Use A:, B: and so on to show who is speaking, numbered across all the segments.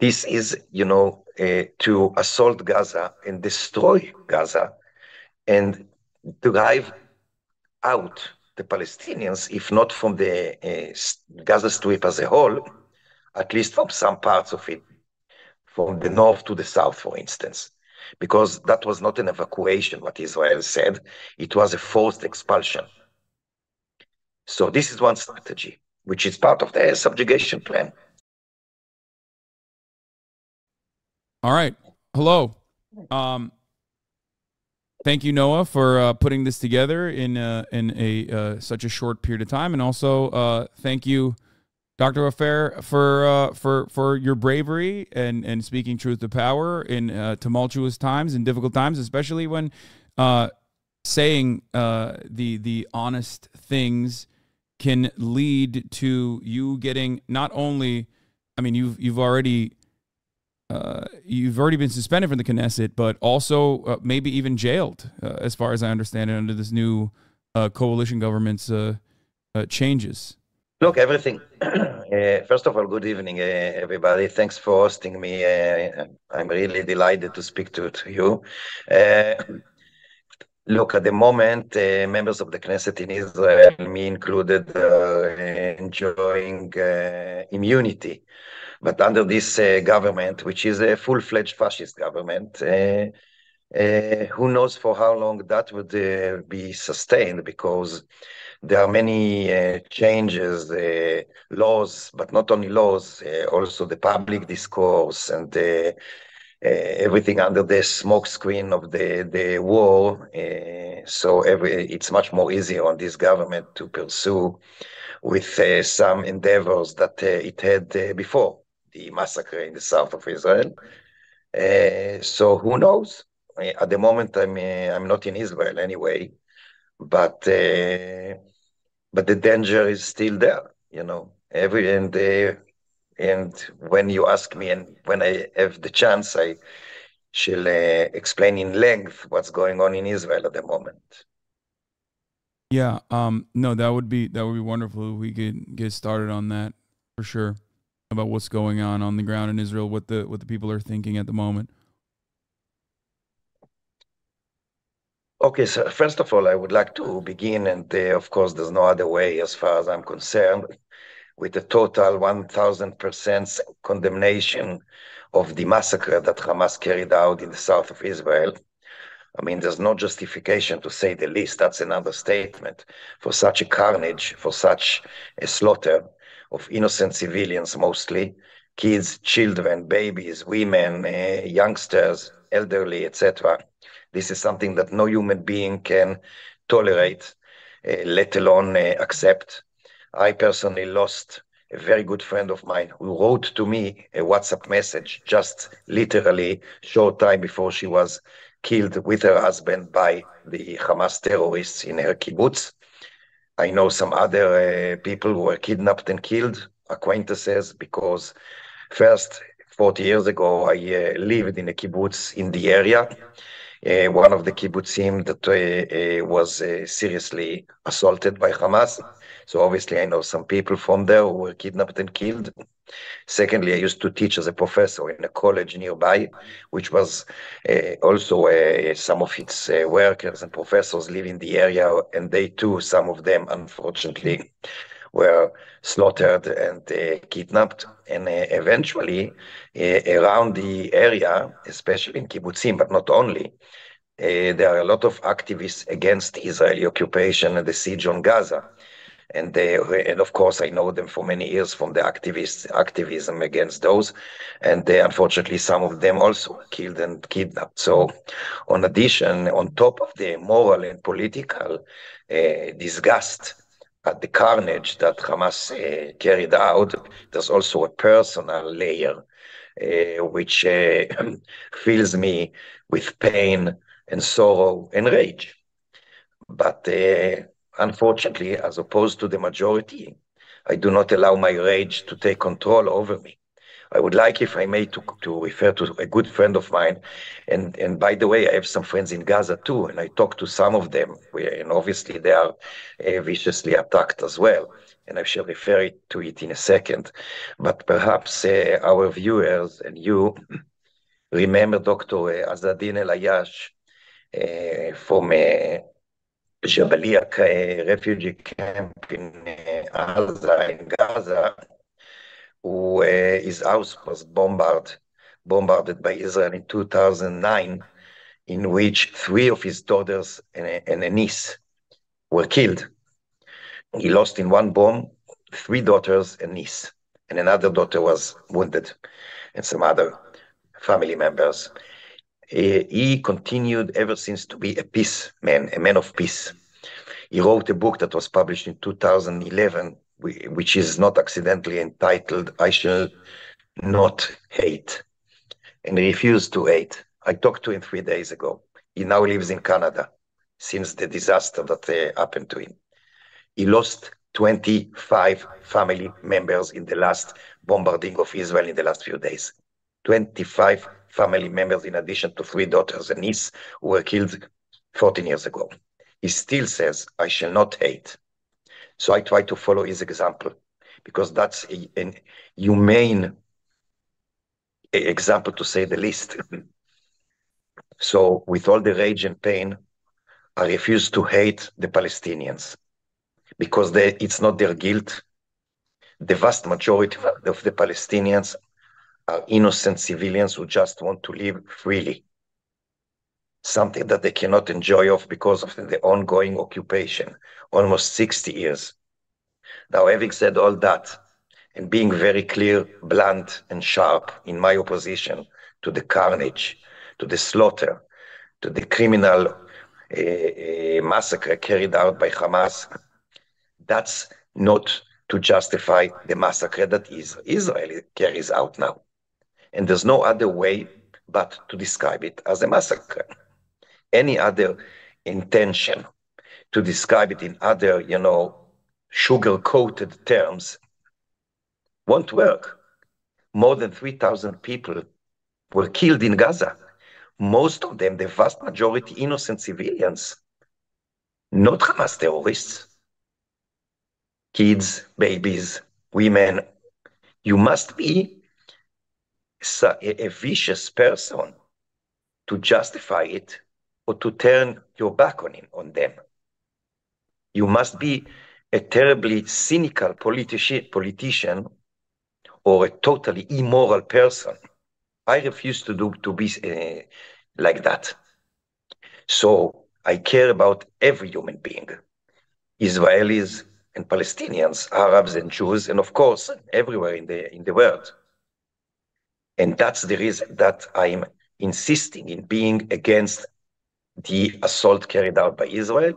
A: this is, to assault Gaza and destroy Gaza and drive out the Palestinians, if not from the Gaza Strip as a whole, at least from some parts of it, from the north to the south, for instance, because that was not an evacuation, what Israel said. It was a forced expulsion. So this is one strategy, which is part of the subjugation plan.
B: All right. Hello. Thank you, Noah, for putting this together in a such a short period of time, and also thank you, Dr. Ofer, for your bravery and speaking truth to power in tumultuous times and difficult times, especially when saying the honest things can lead to you getting not only, I mean, you've already been suspended from the Knesset, but also maybe even jailed, as far as I understand it, under this new coalition government's changes.
A: Look, everything. First of all, good evening, everybody. Thanks for hosting me. I'm really delighted to speak to you. Look, at the moment, members of the Knesset in Israel, me included, enjoying immunity. But under this government, which is a full-fledged fascist government, who knows for how long that would be sustained, because there are many changes, laws, but not only laws, also the public discourse and everything under the smoke screen of the war. So it's much more easier on this government to pursue with some endeavors that it had before the massacre in the south of Israel. So who knows? At the moment, I'm not in Israel anyway, but the danger is still there. And when you ask me, and when I have the chance, I shall explain in length what's going on in Israel at the moment.
B: Yeah. No, that would be wonderful if we could get started on that for sure, about what's going on the ground in Israel, what the people are thinking at the moment.
A: Okay, so first of all, I would like to begin, and of course, there's no other way as far as I'm concerned, with a total 1000% condemnation of the massacre that Hamas carried out in the south of Israel. I mean, there's no justification, to say the least. That's another statement for such a carnage, for such a slaughter of innocent civilians, mostly kids, children, babies, women, youngsters, elderly, etc. This is something that no human being can tolerate, let alone accept. I personally lost a very good friend of mine who wrote to me a WhatsApp message just literally short time before she was killed with her husband by the Hamas terrorists in her kibbutz. I know some other people who were kidnapped and killed, acquaintances, because first, 40 years ago, I lived in a kibbutz in the area. One of the kibbutzim that was seriously assaulted by Hamas. So obviously I know some people from there who were kidnapped and killed. Secondly, I used to teach as a professor in a college nearby, which was also some of its workers and professors live in the area, and they too, some of them, unfortunately, were slaughtered and kidnapped. And eventually, around the area, especially in kibbutzim, but not only, there are a lot of activists against Israeli occupation and the siege on Gaza. And of course, I know them for many years from the activism against those. And unfortunately, some of them also were killed and kidnapped. So on top of the moral and political disgust at the carnage that Hamas carried out, there's also a personal layer, which fills me with pain and sorrow and rage. But unfortunately, as opposed to the majority, I do not allow my rage to take control over me. I would like, if I may, to refer to a good friend of mine. And by the way, I have some friends in Gaza too, and I talked to some of them, and obviously they are viciously attacked as well. And I shall refer to it in a second. But perhaps our viewers and you remember Dr. Azadin El-Ayash from Jabalia refugee camp in Gaza, who his house was bombarded by Israel in 2009, in which 3 of his daughters and a niece were killed. He lost in one bomb 3 daughters and niece, and another daughter was wounded, and some other family members. He continued ever since to be a peace man, a man of peace. He wrote a book that was published in 2011, which is not accidentally entitled, I Shall Not Hate, and he refused to hate. I talked to him 3 days ago. He now lives in Canada since the disaster that happened to him. He lost 25 family members in the last bombarding of Israel in the last few days. 25 family members, in addition to 3 daughters and niece who were killed 14 years ago. He still says, I shall not hate. So I try to follow his example, because that's a humane example, to say the least. So with all the rage and pain, I refuse to hate the Palestinians, because it's not their guilt. The vast majority of the Palestinians are innocent civilians who just want to live freely, something that they cannot enjoy because of the ongoing occupation, almost 60 years. Now, having said all that, and being very clear, blunt, and sharp in my opposition to the carnage, to the slaughter, to the criminal massacre carried out by Hamas, that's not to justify the massacre that Israel carries out now. And there's no other way but to describe it as a massacre. Any other intention to describe it in other, sugar-coated terms won't work. More than 3,000 people were killed in Gaza. Most of them, the vast majority, innocent civilians, not Hamas terrorists. Kids, babies, women. You must be a vicious person to justify it or to turn your back on them. You must be a terribly cynical politician or a totally immoral person. I refuse to be like that. So I care about every human being, Israelis and Palestinians, Arabs and Jews, and of course, everywhere in the world. And that's the reason that I'm insisting in being against the assault carried out by Israel.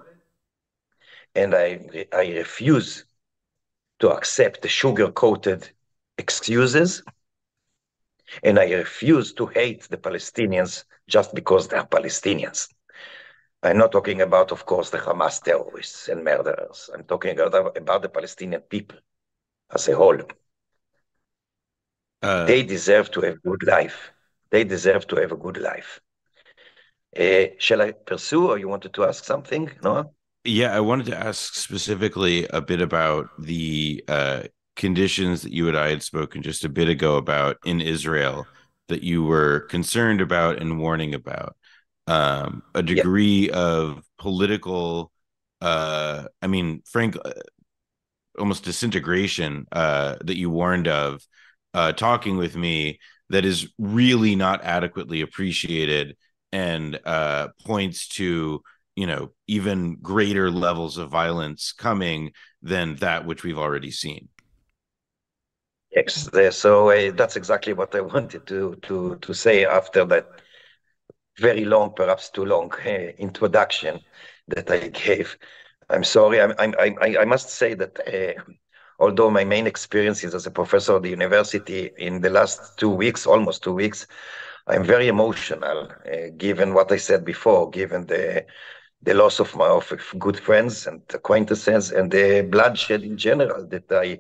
A: And I refuse to accept the sugar-coated excuses. And I refuse to hate the Palestinians just because they're Palestinians. I'm not talking about, of course, the Hamas terrorists and murderers. I'm talking about the Palestinian people as a whole. They deserve to have a good life. They deserve to have a good life. Shall I pursue, or you wanted to ask something, Noah?
C: Yeah, I wanted to ask specifically a bit about the conditions that you and I had spoken just a bit ago about in Israel that you were concerned about and warning about. A degree of political, almost disintegration that you warned of, talking with me, that is really not adequately appreciated and points to, even greater levels of violence coming than that which we've already seen.
A: Yes, so that's exactly what I wanted to say after that very long, perhaps too long, introduction that I gave. I'm sorry. I must say that although my main experience is as a professor at the university, in the last 2 weeks, almost 2 weeks, I'm very emotional, given what I said before, given the loss of good friends and acquaintances, and the bloodshed in general that I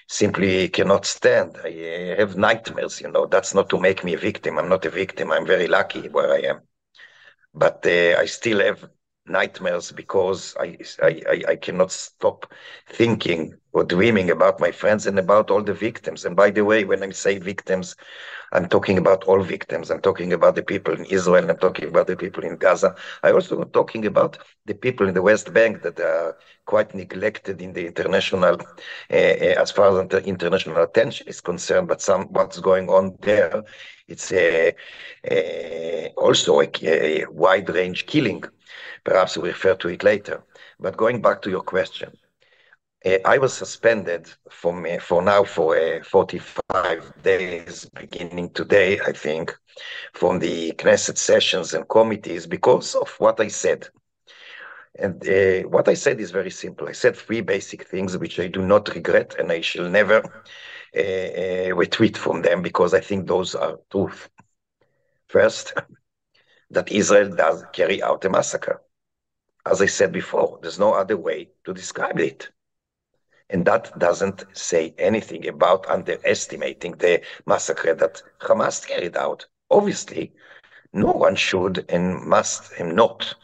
A: simply cannot stand. I have nightmares, That's not to make me a victim. I'm not a victim. I'm very lucky where I am. But I still have nightmares because I cannot stop thinking or dreaming about my friends and about all the victims. And by the way, when I say victims, I'm talking about all victims. I'm talking about the people in Israel. I'm talking about the people in Gaza. I also am talking about the people in the West Bank that are quite neglected in the international, as far as the international attention is concerned. But what's going on there, it's also a wide range killing. Perhaps we'll refer to it later. But going back to your question, I was suspended for now for 45 days, beginning today, I think, from the Knesset sessions and committees because of what I said. And what I said is very simple. I said three basic things which I do not regret, and I shall never retreat from them because I think those are truth. First, that Israel does carry out a massacre. As I said before, there's no other way to describe it. And that doesn't say anything about underestimating the massacre that Hamas carried out. Obviously, no one should and must not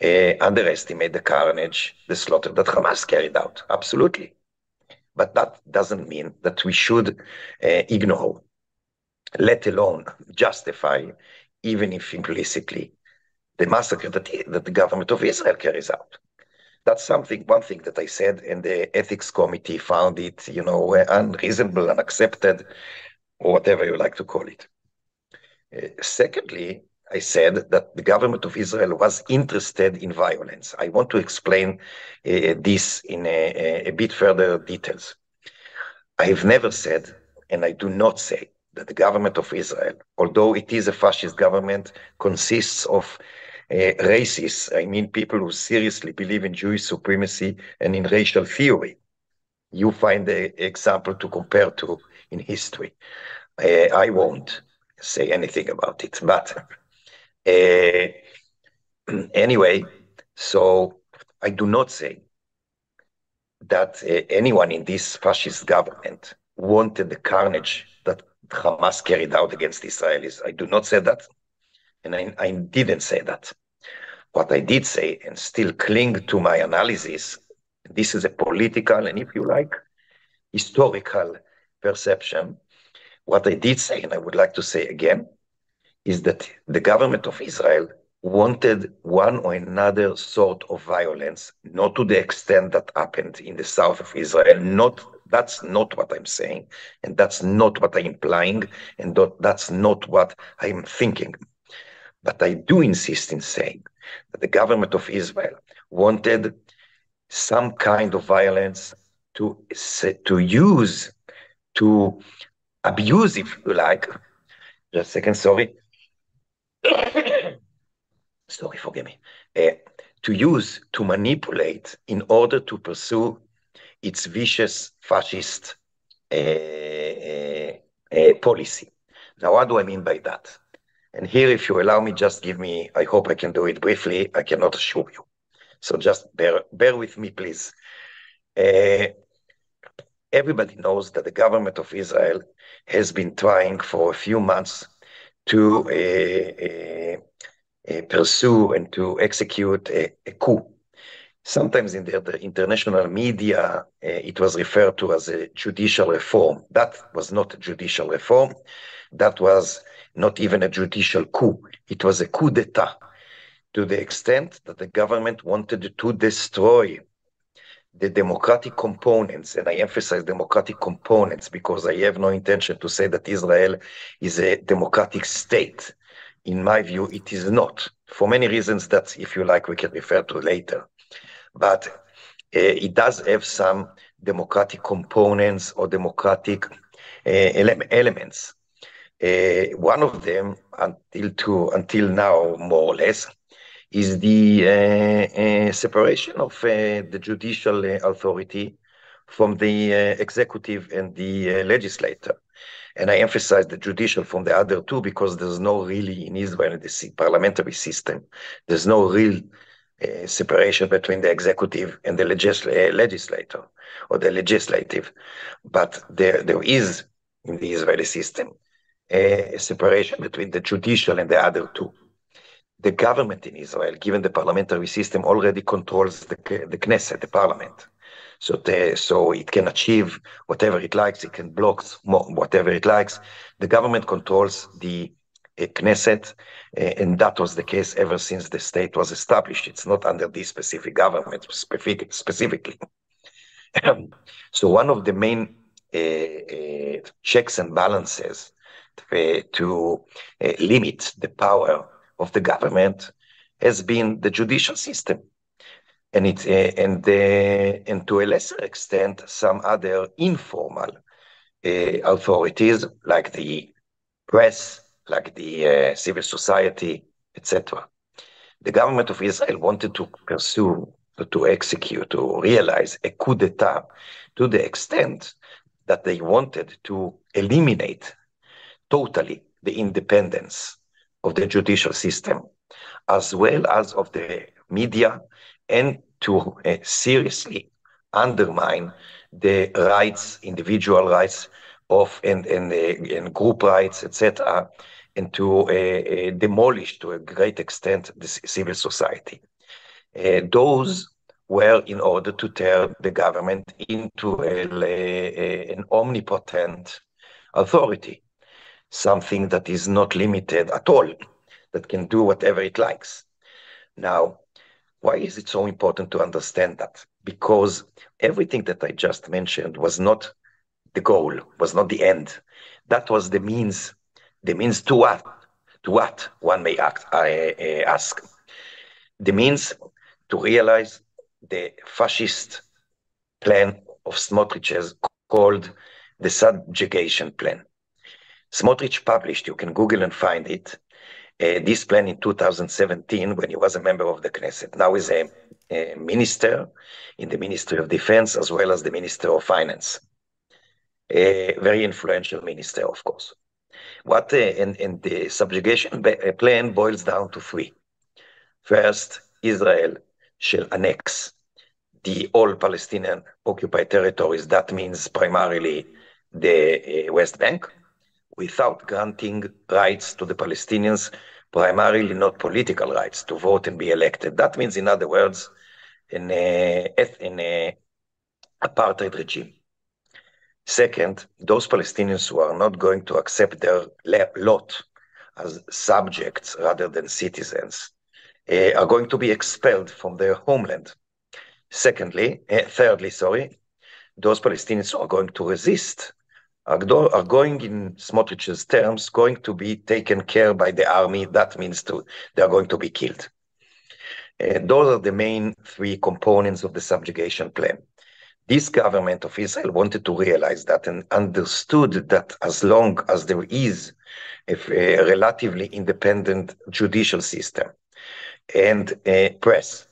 A: underestimate the carnage, the slaughter that Hamas carried out. Absolutely. But that doesn't mean that we should ignore, let alone justify, even if implicitly, the massacre that the government of Israel carries out. That's one thing that I said, and the ethics committee found it, unreasonable, unaccepted, or whatever you like to call it. Secondly, I said that the government of Israel was interested in violence. I want to explain this in a bit further details. I have never said, and I do not say, that the government of Israel, although it is a fascist government, consists of racists, I mean people who seriously believe in Jewish supremacy and in racial theory. You find an example to compare to in history. I won't say anything about it, but anyway, so I do not say that anyone in this fascist government wanted the carnage that Hamas carried out against Israelis. I do not say that, and I didn't say that. What I did say, and still cling to my analysis, this is a political and, if you like, historical perception. What I did say, and I would like to say again, is that the government of Israel wanted one or another sort of violence, not to the extent that happened in the south of Israel. That's not what I'm saying, and that's not what I'm implying, and that's not what I'm thinking. But I do insist in saying that the government of Israel wanted some kind of violence to abuse, if you like. Just a second, sorry. Sorry, forgive me. To manipulate in order to pursue its vicious fascist policy. Now, what do I mean by that? And here, if you allow me, just give me, I hope I can do it briefly. I cannot assure you. So just bear with me, please. Everybody knows that the government of Israel has been trying for a few months to pursue and to execute a coup. Sometimes in the international media, it was referred to as a judicial reform. That was not a judicial reform. That was not even a judicial coup. It was a coup d'etat, to the extent that the government wanted to destroy the democratic components, and I emphasize democratic components because I have no intention to say that Israel is a democratic state. In my view, it is not, for many reasons that, if you like, we can refer to later. But it does have some democratic components or democratic elements. One of them, until now, more or less, is the separation of the judicial authority from the executive and the legislator. And I emphasize the judicial from the other two because there's no really, in Israel, in the parliamentary system, there's no real separation between the executive and the legislator or the legislative. But there is in the Israeli system a separation between the judicial and the other two. The government in Israel, given the parliamentary system, already controls the Knesset, the parliament. So it can achieve whatever it likes. It can block whatever it likes. The government controls the Knesset, and that was the case ever since the state was established. It's not under this specific government specifically. So one of the main checks and balances to limit the power of the government has been the judicial system, and to a lesser extent some other informal authorities like the press, like the civil society, etc. The government of Israel wanted to pursue, to execute, to realize a coup d'etat to the extent that they wanted to eliminate totally the independence of the judicial system, as well as of the media, and to seriously undermine the rights, individual rights and group rights, etc., and to demolish to a great extent the civil society. Those were in order to turn the government into an omnipotent authority, something that is not limited at all, that can do whatever it likes. Now, why is it so important to understand that? Because everything that I just mentioned was not the goal, was not the end. That was the means. The means to what? To what, one may ask. The means to realize the fascist plan of Smotrich's called the subjugation plan. Smotrich published, you can Google and find it, this plan in 2017 when he was a member of the Knesset. Now he's a minister in the Ministry of Defense as well as the Minister of Finance. A very influential minister, of course. And the subjugation plan boils down to three. First, Israel shall annex the all Palestinian occupied territories. That means primarily the West Bank, without granting rights to the Palestinians, primarily not political rights, to vote and be elected. That means, in other words, an apartheid regime. Second, those Palestinians who are not going to accept their lot as subjects rather than citizens are going to be expelled from their homeland. Thirdly, those Palestinians who are going to resist are going, in Smotrich's terms, going to be taken care by the army. That means they are going to be killed. Those are the main three components of the subjugation plan. This government of Israel wanted to realize that and understood that as long as there is a relatively independent judicial system and press,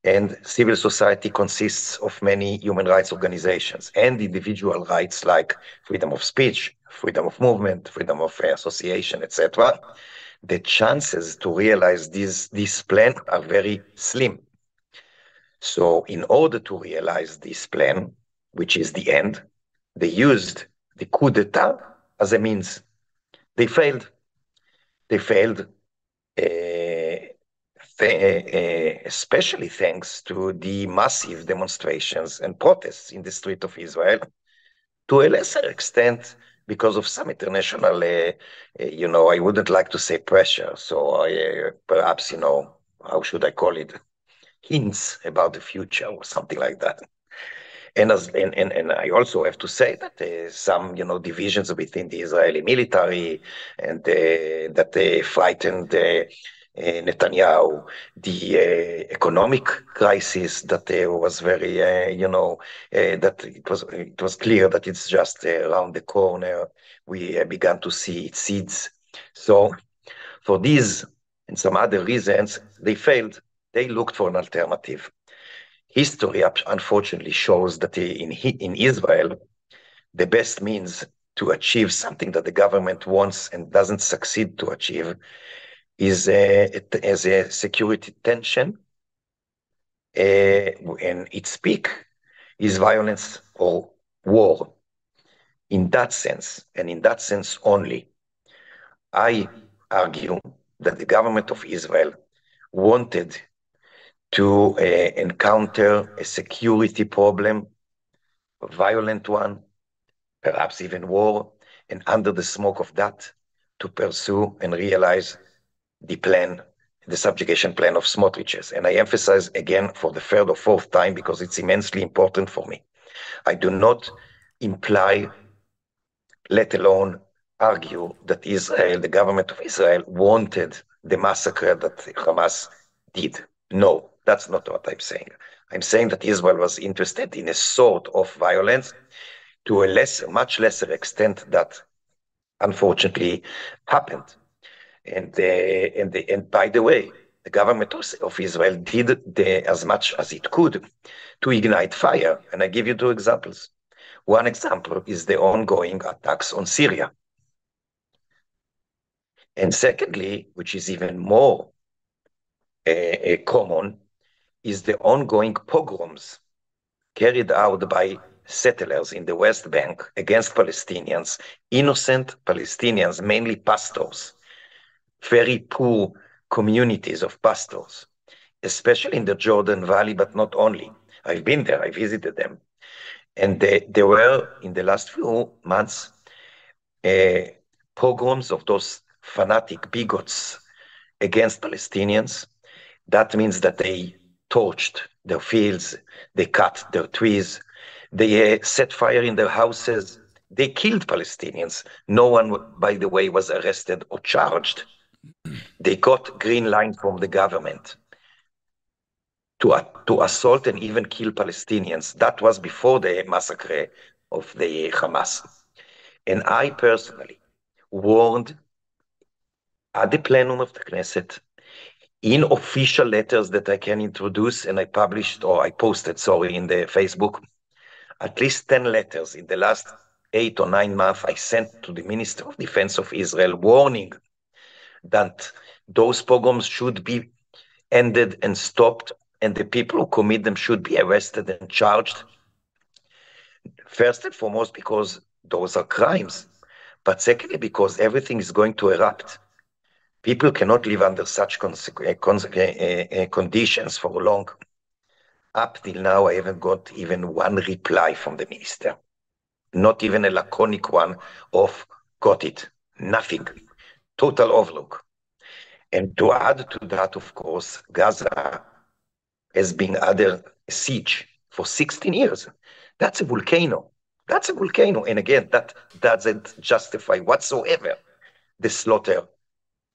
A: and civil society consists of many human rights organizations and individual rights like freedom of speech, freedom of movement, freedom of association, etc., the chances to realize this plan are very slim. So in order to realize this plan, which is the end, they used the coup d'etat as a means. They failed. They failed, especially thanks to the massive demonstrations and protests in the street of Israel, to a lesser extent because of some international, I wouldn't like to say pressure, so perhaps, how should I call it? Hints about the future or something like that. And I also have to say that some, divisions within the Israeli military and that they frightened Netanyahu, the economic crisis that was very, that it was clear that it's just around the corner. We began to see its seeds. So for these and some other reasons, they failed. They looked for an alternative. History, unfortunately, shows that in Israel, the best means to achieve something that the government wants and doesn't succeed to achieve is as a security tension and its peak is violence or war. In that sense, and in that sense only, I argue that the government of Israel wanted to encounter a security problem, a violent one, perhaps even war, and under the smoke of that, to pursue and realize the plan, the subjugation plan of Smotriches. And I emphasize again for the third or fourth time because it's immensely important for me. I do not imply, let alone argue, that Israel, the government of Israel, wanted the massacre that Hamas did. No, that's not what I'm saying. I'm saying that Israel was interested in a sort of violence to a much lesser extent that unfortunately happened. And by the way, the government of Israel did as much as it could to ignite fire. And I give you two examples. One example is the ongoing attacks on Syria. And secondly, which is even more common, is the ongoing pogroms carried out by settlers in the West Bank against Palestinians, innocent Palestinians, mainly pastors, very poor communities of pastors, especially in the Jordan Valley, but not only. I've been there, I visited them. And there were, in the last few months, pogroms of those fanatic bigots against Palestinians. That means that they torched their fields, they cut their trees, they set fire in their houses, they killed Palestinians. No one, by the way, was arrested or charged. They got green line from the government to assault and even kill Palestinians. That was before the massacre of the Hamas. And I personally warned at the plenum of the Knesset, in official letters that I can introduce, and I posted, in the Facebook, at least 10 letters in the last 8 or 9 months I sent to the Minister of Defense of Israel, warning that those pogroms should be ended and stopped, and the people who commit them should be arrested and charged. First and foremost, because those are crimes, but secondly, because everything is going to erupt. People cannot live under such conditions for long. Up till now, I haven't got even one reply from the minister. Not even a laconic one of got it. Nothing. Total overlook. And to add to that, of course, Gaza has been under siege for 16 years. That's a volcano. That's a volcano. And again, that doesn't justify whatsoever the slaughter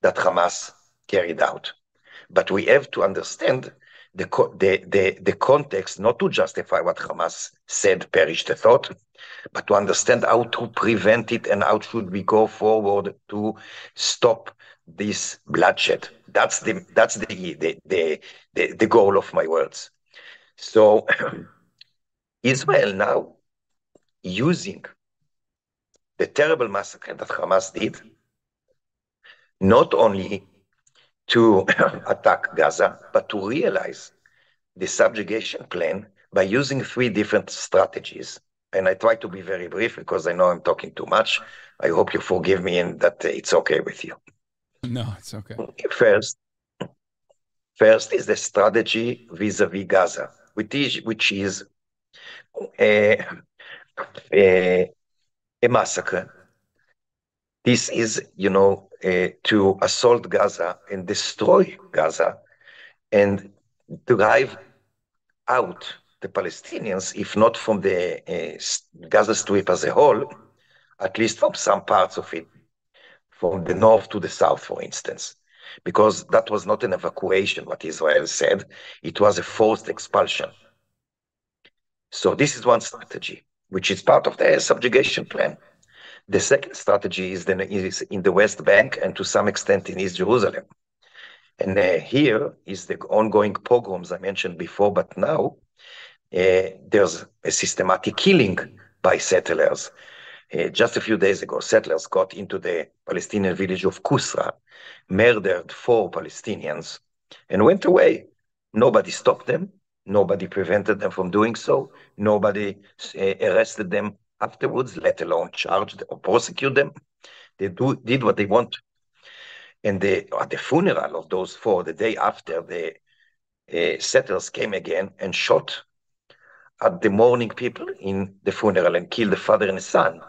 A: that Hamas carried out. But we have to understand the context, not to justify what Hamas said, perish the thought, but to understand how to prevent it and how should we go forward to stop this bloodshed. That's the goal of my words. So Israel now using the terrible massacre that Hamas did, not only to attack Gaza, but to realize the subjugation plan by using 3 different strategies. And I try to be very brief because I know I'm talking too much. I hope you forgive me and that it's okay with you.
B: No, it's okay.
A: First is the strategy vis-a-vis Gaza, which is a massacre. This is, to assault Gaza and destroy Gaza and drive out the Palestinians, if not from the Gaza Strip as a whole, at least from some parts of it, from the north to the south, for instance, because that was not an evacuation, what Israel said. It was a forced expulsion. So this is one strategy, which is part of the subjugation plan. The second strategy is in the West Bank and to some extent in East Jerusalem. And here is the ongoing pogroms I mentioned before, but now there's a systematic killing by settlers. Just a few days ago, settlers got into the Palestinian village of Kusra, murdered 4 Palestinians, and went away. Nobody stopped them. Nobody prevented them from doing so. Nobody arrested them afterwards, let alone charged or prosecute them. They did what they want. And at the funeral of those four, the day after, the settlers came again and shot at the mourning people in the funeral and killed the father and the son.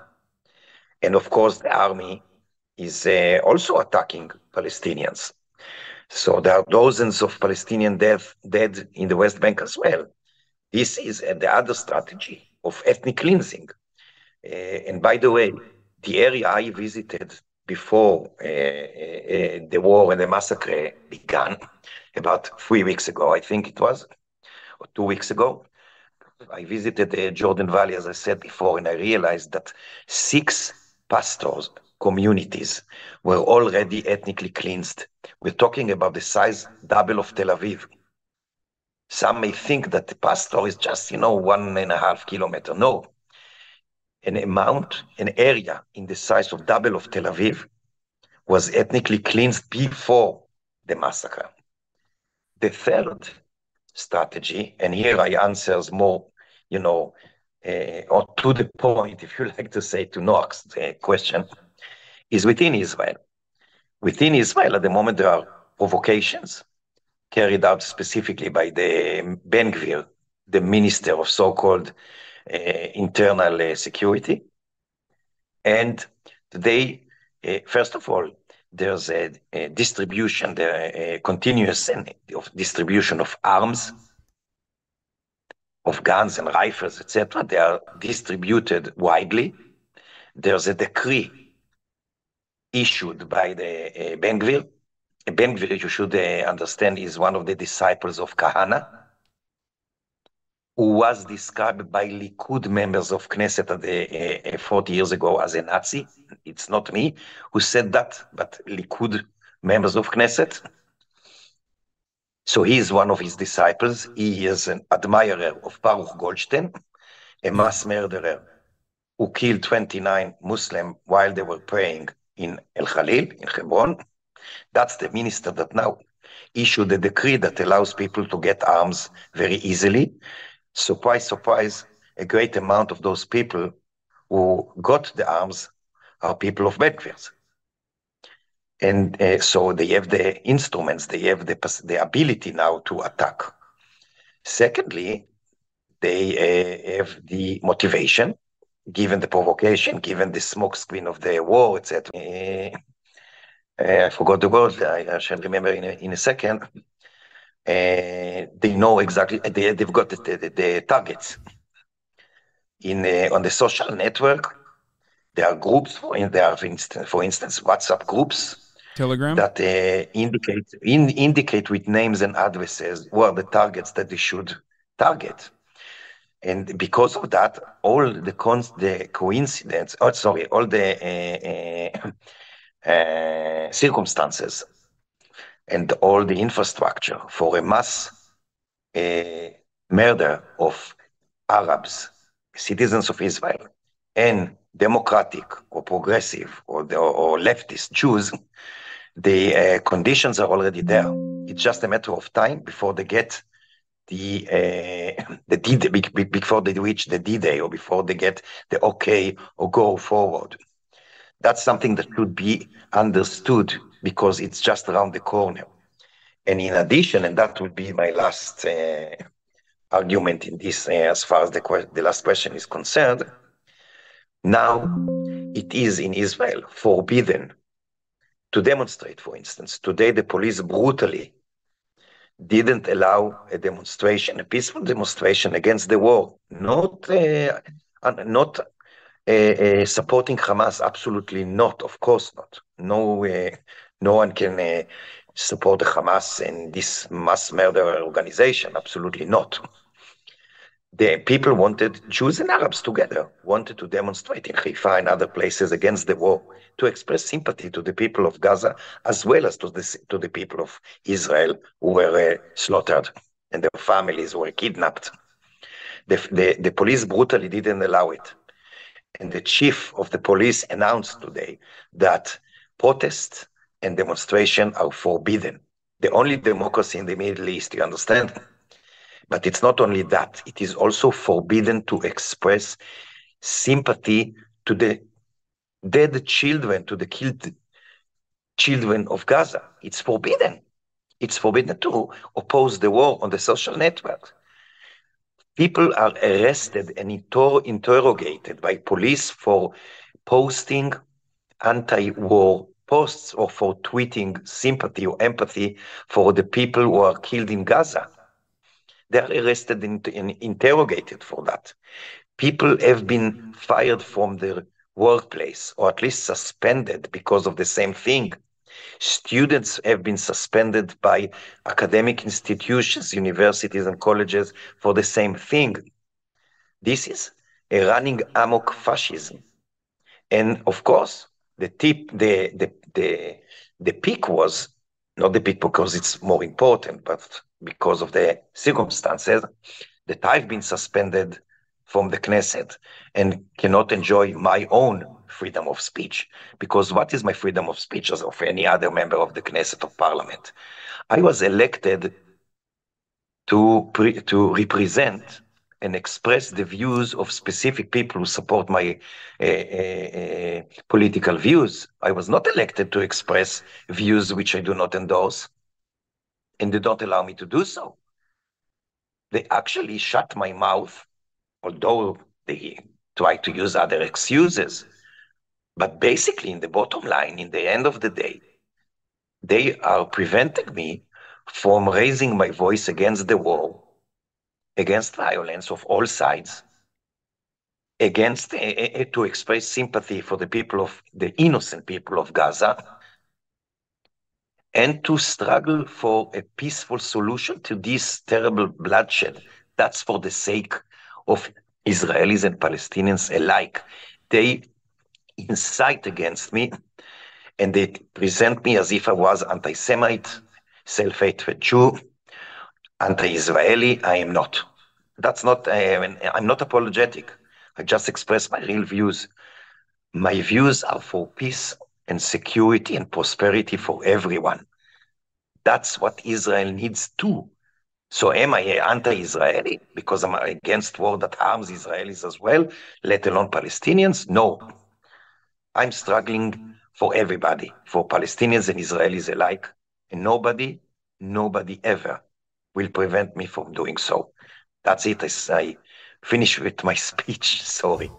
A: And of course, the army is also attacking Palestinians. So there are dozens of Palestinian dead in the West Bank as well. This is the other strategy of ethnic cleansing. And by the way, the area I visited before the war and the massacre began, about 3 weeks ago, I think it was, or 2 weeks ago, I visited the Jordan Valley, as I said before, and I realized that 6 pastors communities were already ethnically cleansed. We're talking about the size double of Tel Aviv. Some may think that the pastor is just, 1.5 kilometers. No. An area in the size of double of Tel Aviv was ethnically cleansed before the massacre. The third strategy, and here I answers more, or to the point, if you like to say, to Noach's question, is within Israel. Within Israel, at the moment, there are provocations carried out specifically by the Ben Gvir, the minister of so-called internal security. And today, first of all, there's a distribution, the continuous distribution of arms, of guns and rifles, etc. They are distributed widely. There's a decree issued by the Ben Gvir. Ben Gvir, you should understand, is one of the disciples of Kahana, who was described by Likud members of Knesset 40 years ago as a Nazi. It's not me who said that, but Likud members of Knesset. So he is one of his disciples. He is an admirer of Baruch Goldstein, a mass murderer who killed 29 Muslims while they were praying in El Khalil, in Hebron. That's the minister that now issued a decree that allows people to get arms very easily. Surprise, surprise, a great amount of those people who got the arms are people of Ben Gvir's. And so they have the instruments, they have the ability now to attack. Secondly, they have the motivation, given the provocation, given the smokescreen of the war, etc. I forgot the word, I shall remember in a second. They know exactly, they've got the targets. On the social network, there are groups, for instance, WhatsApp groups,
B: Telegram,
A: that indicate with names and addresses who are the targets that they should target. And because of that, all the circumstances and all the infrastructure for a mass murder of Arabs, citizens of Israel, and democratic or progressive or leftist Jews, the conditions are already there. It's just a matter of time before they get before they reach the D-Day or before they get the okay or go forward. That's something that should be understood because it's just around the corner. And in addition, and that would be my last argument in this, as far as the last question is concerned, now it is in Israel forbidden to demonstrate, for instance. Today, the police brutally didn't allow a peaceful demonstration against the war, not supporting Hamas, absolutely not, of course not. No one can support the Hamas and this mass murder organization, absolutely not. The people wanted, Jews and Arabs together, wanted to demonstrate in Haifa and other places against the war, to express sympathy to the people of Gaza, as well as to the people of Israel who were slaughtered and their families were kidnapped. The police brutally didn't allow it. And the chief of the police announced today that protests and demonstration are forbidden. The only democracy in the Middle East, you understand? But it's not only that, it is also forbidden to express sympathy to the dead children, to the killed children of Gaza. It's forbidden. It's forbidden to oppose the war on the social networks. People are arrested and interrogated by police for posting anti-war posts or for tweeting sympathy or empathy for the people who are killed in Gaza. They are arrested and interrogated for that. People have been fired from their workplace or at least suspended because of the same thing. Students have been suspended by academic institutions, universities, and colleges for the same thing. This is a running amok fascism. And of course, the peak was not the peak because it's more important, but because of the circumstances that I've been suspended from the Knesset and cannot enjoy my own freedom of speech. Because what is my freedom of speech as of any other member of the Knesset or parliament? I was elected to represent and express the views of specific people who support my political views. I was not elected to express views which I do not endorse, and they don't allow me to do so. They actually shut my mouth, although they try to use other excuses. But basically, in the bottom line, in the end of the day, they are preventing me from raising my voice against the war, against violence of all sides, against to express sympathy for the people of the innocent people of Gaza, and to struggle for a peaceful solution to this terrible bloodshed. That's for the sake of Israelis and Palestinians alike. They incite against me, and they present me as if I was anti-Semite, self-hatred Jew, anti-Israeli. I am not. That's not, I'm not apologetic. I just express my real views. My views are for peace and security and prosperity for everyone. That's what Israel needs too. So am I anti-Israeli because I'm against war that harms Israelis as well, let alone Palestinians? No. I'm struggling for everybody, for Palestinians and Israelis alike, and nobody ever will prevent me from doing so. That's it. I finish with my speech. Sorry.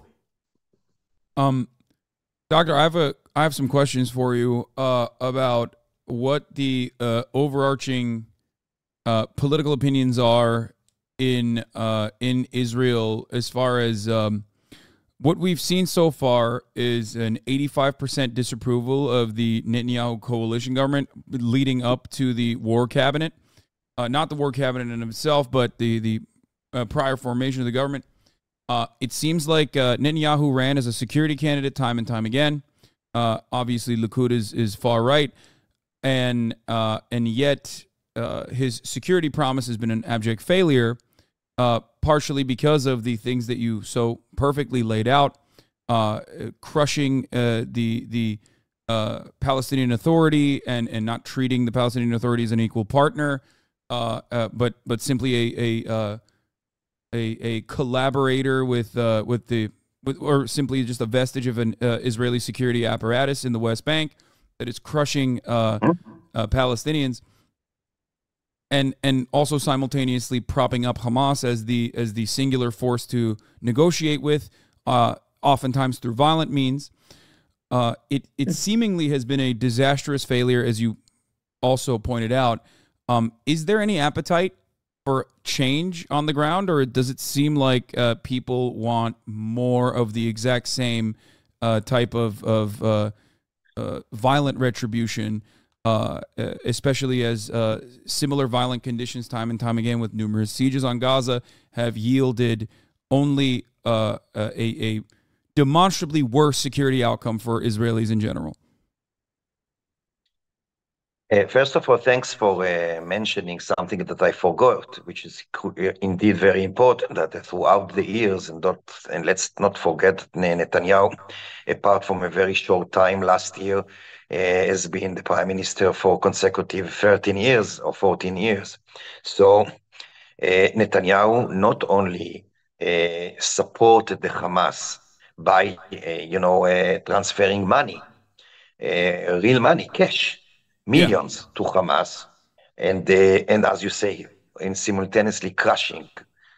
B: Doctor, I have some questions for you about what the overarching political opinions are in Israel as far as what we've seen so far is an 85% disapproval of the Netanyahu coalition government leading up to the war cabinet. Not the war cabinet in itself, but the prior formation of the government. It seems like Netanyahu ran as a security candidate time and time again. Obviously, Likud is far right, and yet his security promise has been an abject failure, partially because of the things that you so perfectly laid out, crushing the Palestinian Authority and not treating the Palestinian Authority as an equal partner, but simply a collaborator or simply just a vestige of an Israeli security apparatus in the West Bank that is crushing Palestinians, and also simultaneously propping up Hamas as the singular force to negotiate with, oftentimes through violent means. It seemingly has been a disastrous failure, as you also pointed out. Is there any appetite for change on the ground, or does it seem like people want more of the exact same type of violent retribution, especially as similar violent conditions time and time again with numerous sieges on Gaza have yielded only a demonstrably worse security outcome for Israelis in general?
A: First of all, thanks for mentioning something that I forgot, which is indeed very important, that throughout the years, and let's not forget Netanyahu, apart from a very short time last year, has been the prime minister for consecutive 13 years or 14 years. So Netanyahu not only supported the Hamas by, transferring money, real money, cash, millions to Hamas, and as you say, and simultaneously crushing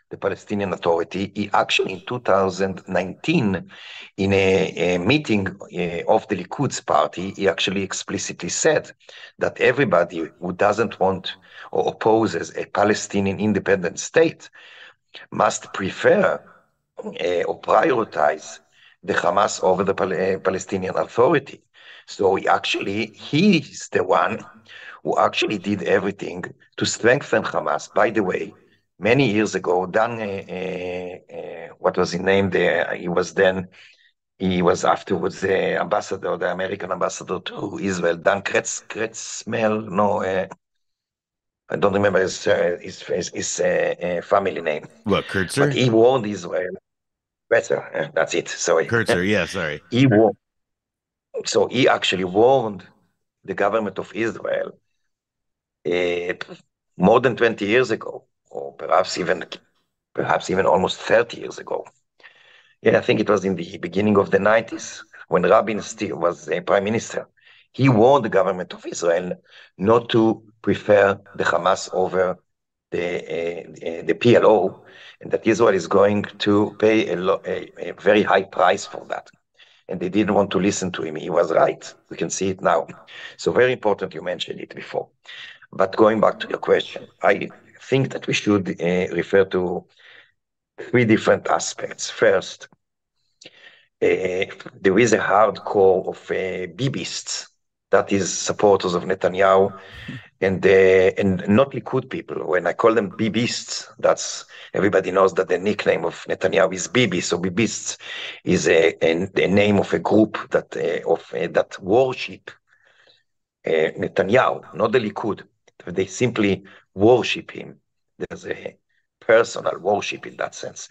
A: the Palestinian Authority. He actually, in 2019, in a meeting of the Likud's party, he actually explicitly said that everybody who doesn't want or opposes a Palestinian independent state must prefer or prioritize the Hamas over the Palestinian Authority. So he's the one who actually did everything to strengthen Hamas. By the way, many years ago, Dan, what was his name there? He was afterwards the ambassador, the American ambassador to Israel, Dan Kretzmel, no, I don't remember his family name.
C: What, Kurtzer?
A: But he warned Israel. Better, that's it, sorry.
C: Kurtzer, yeah, sorry.
A: So he actually warned the government of Israel more than 20 years ago, or perhaps even almost 30 years ago. Yeah, I think it was in the beginning of the 90s when Rabin still was a prime minister. He warned the government of Israel not to prefer the Hamas over the PLO, and that Israel is going to pay a very high price for that. And they didn't want to listen to him. He was right. We can see it now. So very important, you mentioned it before. But going back to your question, I think that we should refer to three different aspects. First, there is a hardcore of Bibists, that is supporters of Netanyahu, and not Likud people. When I call them Bibists, that's everybody knows that the nickname of Netanyahu is Bibi. So Bibists is a name of a group that worship Netanyahu, not the Likud. They simply worship him. There's a personal worship in that sense.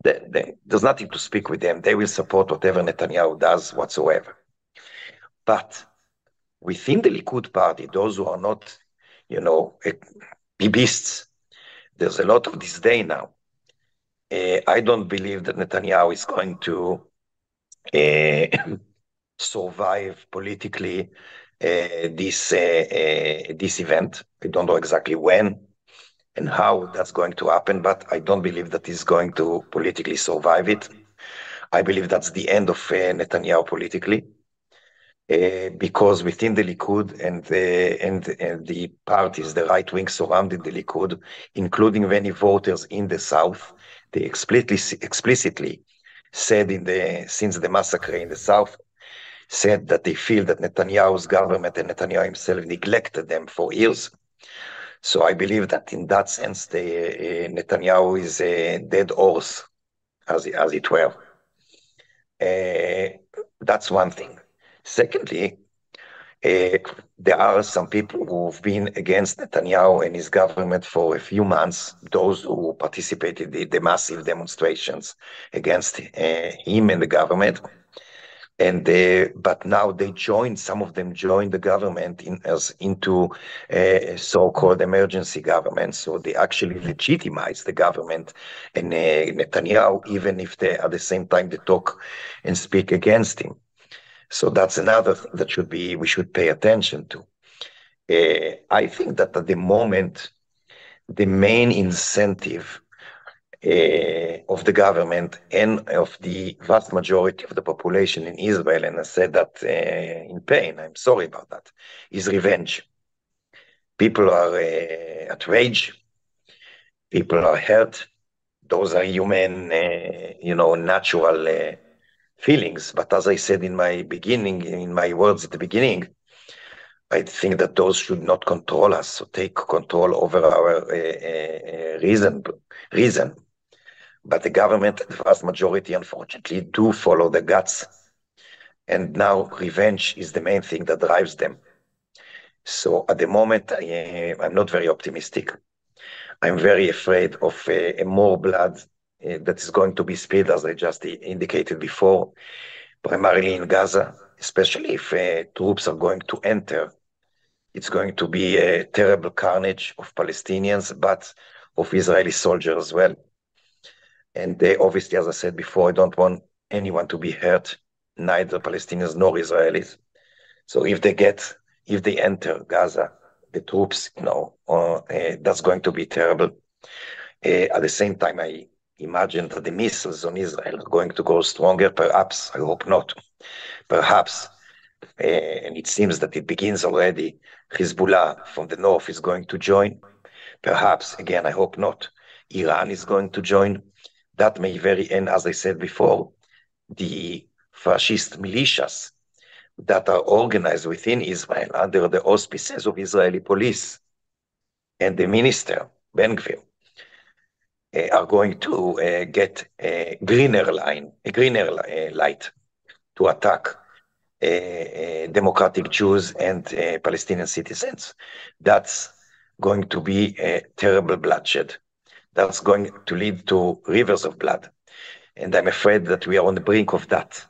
A: There's nothing to speak with them. They will support whatever Netanyahu does whatsoever. But within the Likud party, those who are not, Bibists, there's a lot of disdain now. I don't believe that Netanyahu is going to survive politically this event. I don't know exactly when and how that's going to happen, but I don't believe that he's going to politically survive it. I believe that's the end of Netanyahu politically, because within the Likud and the parties, the right wing surrounding the Likud, including many voters in the South, they explicitly said since the massacre in the South, said that they feel that Netanyahu's government and Netanyahu himself neglected them for years. So I believe that in that sense, Netanyahu is a dead horse, as it were. That's one thing. Secondly, there are some people who've been against Netanyahu and his government for a few months, those who participated in the massive demonstrations against him and the government. But now some of them joined the government into a so-called emergency government. So they actually legitimize the government and Netanyahu, even if they at the same time they talk and speak against him. So that's another thing that we should pay attention to. I think that at the moment, the main incentive of the government and of the vast majority of the population in Israel, and I said that in pain, I'm sorry about that, is revenge. People are outraged, people are hurt. Those are human, natural feelings. But as I said in my words at the beginning, I think that those should not control us, so take control over our reason. But the government, the vast majority, unfortunately, do follow the guts. And now revenge is the main thing that drives them. So at the moment, I'm not very optimistic. I'm very afraid of more blood that is going to be spilled, as I just indicated before, primarily in Gaza, especially if troops are going to enter. It's going to be a terrible carnage of Palestinians, but of Israeli soldiers as well. And they obviously, as I said before, I don't want anyone to be hurt, neither Palestinians nor Israelis. So if they enter Gaza, the troops, that's going to be terrible. At the same time, I imagine that the missiles on Israel are going to go stronger, perhaps, I hope not, perhaps. And it seems that it begins already. Hezbollah from the north is going to join. Perhaps, again, I hope not. Iran is going to join. That may very end, as I said before, the fascist militias that are organized within Israel under the auspices of Israeli police and the minister, Ben Gvir, are going to get a greener light to attack democratic Jews and Palestinian citizens. That's going to be a terrible bloodshed. That's going to lead to rivers of blood. And I'm afraid that we are on the brink of that.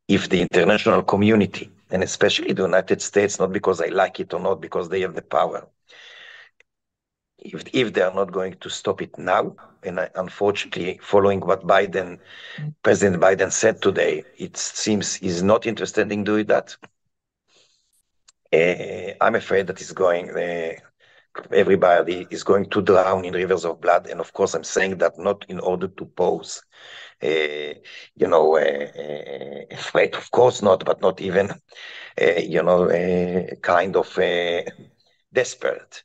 A: If the international community, and especially the United States, not because I like it or not, because they have the power, if they are not going to stop it now, and unfortunately, following what President Biden said today, it seems he's not interested in doing that. I'm afraid that everybody is going to drown in rivers of blood. And of course, I'm saying that not in order to pose, a threat, of course not, but not even, kind of desperate.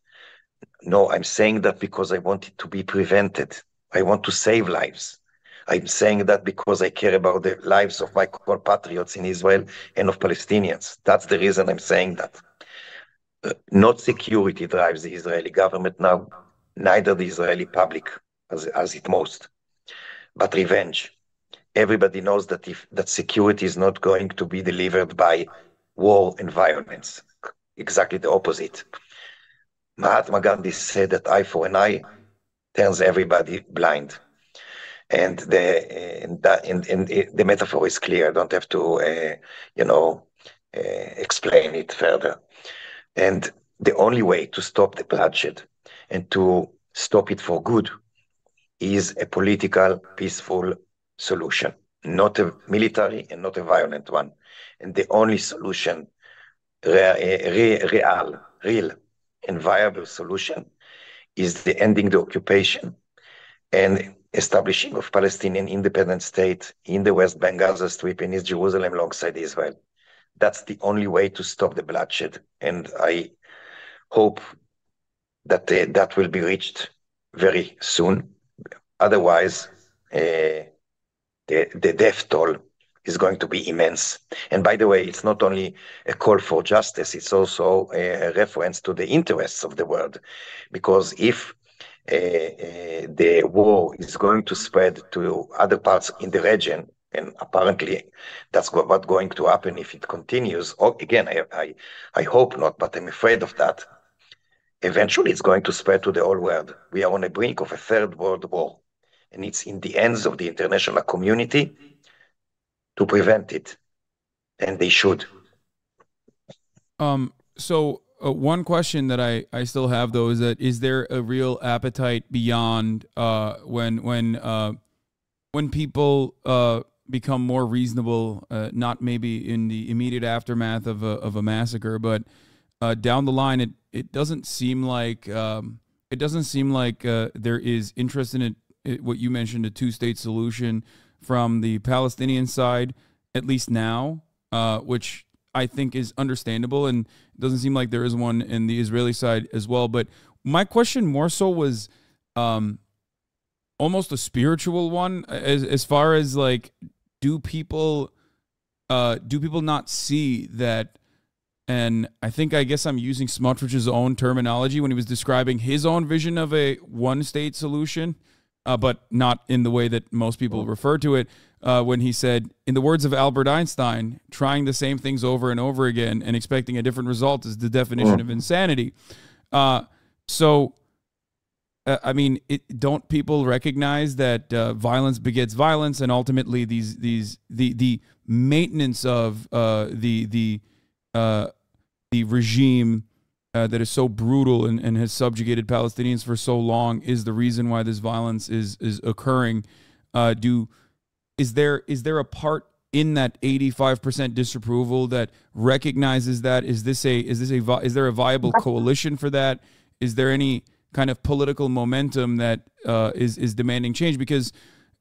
A: No, I'm saying that because I want it to be prevented. I want to save lives. I'm saying that because I care about the lives of my compatriots in Israel and of Palestinians. That's the reason I'm saying that. Not security drives the Israeli government now, neither the Israeli public as it most, but revenge. Everybody knows that security is not going to be delivered by war and violence. Exactly the opposite. Mahatma Gandhi said that eye for an eye turns everybody blind. And the metaphor is clear. I don't have to, explain it further. And the only way to stop the bloodshed and to stop it for good is a political, peaceful solution, not a military and not a violent one. And the only solution, real and viable solution, is the ending the occupation and establishing of Palestinian independent state in the West Bank, Gaza Strip, and East Jerusalem alongside Israel. That's the only way to stop the bloodshed. And I hope that that will be reached very soon. Otherwise, the death toll is going to be immense. And by the way, it's not only a call for justice, it's also a reference to the interests of the world. Because if the war is going to spread to other parts in the region, and apparently that's what's going to happen if it continues. Again, I hope not, but I'm afraid of that. Eventually, it's going to spread to the whole world. We are on the brink of a third world war, and it's in the hands of the international community to prevent it, and they should.
B: So one question that I still have, though, is that is there a real appetite beyond when people become more reasonable, not maybe in the immediate aftermath of a massacre, but down the line, it doesn't seem like there is interest in what you mentioned, a two-state solution from the Palestinian side, at least now, which I think is understandable, and it doesn't seem like there is one in the Israeli side as well. But my question more so was almost a spiritual one, as far as like, do people not see that? And I guess I'm using Smotrich's own terminology when he was describing his own vision of a one-state solution, but not in the way that most people refer to it, when he said, in the words of Albert Einstein, trying the same things over and over again and expecting a different result is the definition of insanity. I mean, don't people recognize that violence begets violence, and ultimately the maintenance of the regime that is so brutal and has subjugated Palestinians for so long is the reason why this violence is occurring. Is there a part in that 85% disapproval that recognizes that? Is there a viable coalition for that? Is there any kind of political momentum that is demanding change? Because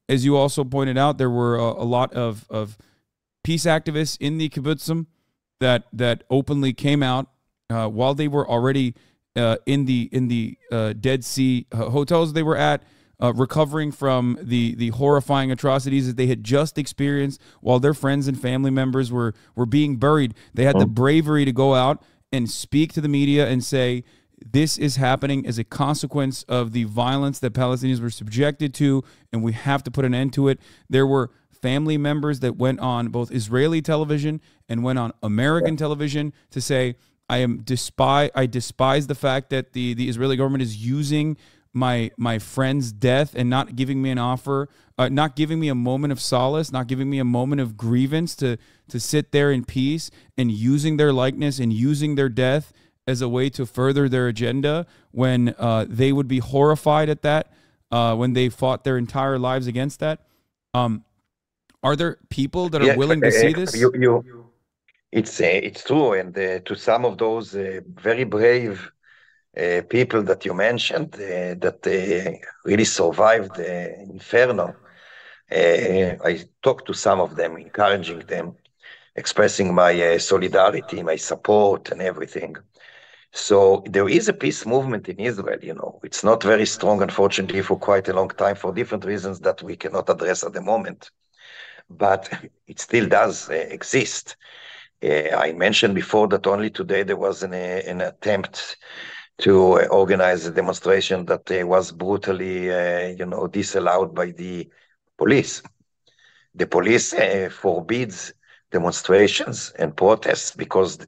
B: as you also pointed out, there were a lot of peace activists in the kibbutzim that openly came out while they were already in the Dead Sea hotels they were at, recovering from the horrifying atrocities that they had just experienced while their friends and family members were being buried. They had the bravery to go out and speak to the media and say, this is happening as a consequence of the violence that Palestinians were subjected to, and we have to put an end to it. There were family members that went on both Israeli television and went on American television to say, I despise the fact that the Israeli government is using my friend's death and not giving me an offer, not giving me a moment of solace, not giving me a moment of grievance to sit there in peace, and using their likeness and using their death as a way to further their agenda, when they would be horrified at that, when they fought their entire lives against that. Are there people that are willing to see this?
A: It's true, and to some of those very brave people that you mentioned that really survived the inferno, I talked to some of them, encouraging them, expressing my solidarity, my support, and everything. So there is a peace movement in Israel. It's not very strong, unfortunately, for quite a long time, for different reasons that we cannot address at the moment. But it still does exist. I mentioned before that only today there was an attempt to organize a demonstration that was brutally, disallowed by the police. The police forbids demonstrations and protests because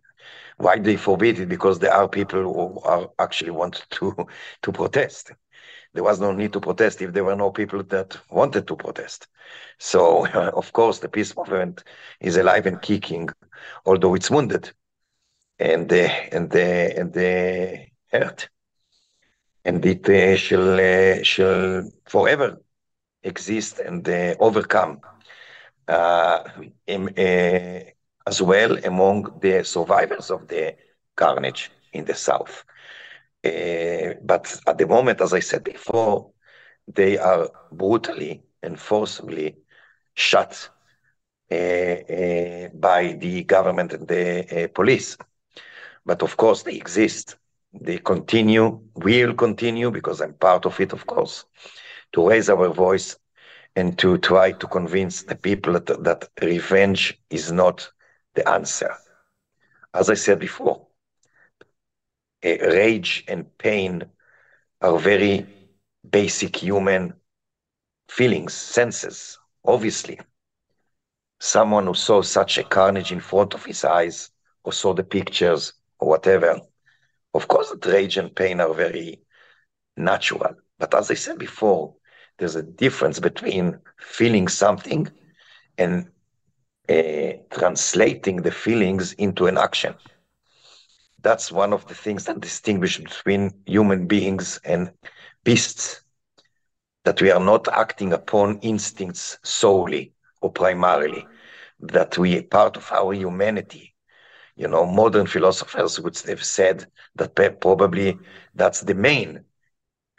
A: why they forbid it? Because there are people who are actually want to protest. There was no need to protest if there were no people that wanted to protest. So, of course, the peace movement is alive and kicking, although it's wounded and hurt. And it shall forever exist and overcome as well among the survivors of the carnage in the south. But at the moment, as I said before, they are brutally and forcibly shot by the government and the police. But of course, they exist. They will continue, because I'm part of it, of course, to raise our voice and to try to convince the people that revenge is not the answer. As I said before, rage and pain are very basic human feelings, senses. Obviously, someone who saw such a carnage in front of his eyes, or saw the pictures, or whatever, of course, that rage and pain are very natural. But as I said before, there's a difference between feeling something and translating the feelings into an action. That's one of the things that distinguish between human beings and beasts, that we are not acting upon instincts solely or primarily, that we are part of our humanity. Modern philosophers would have said that probably that's the main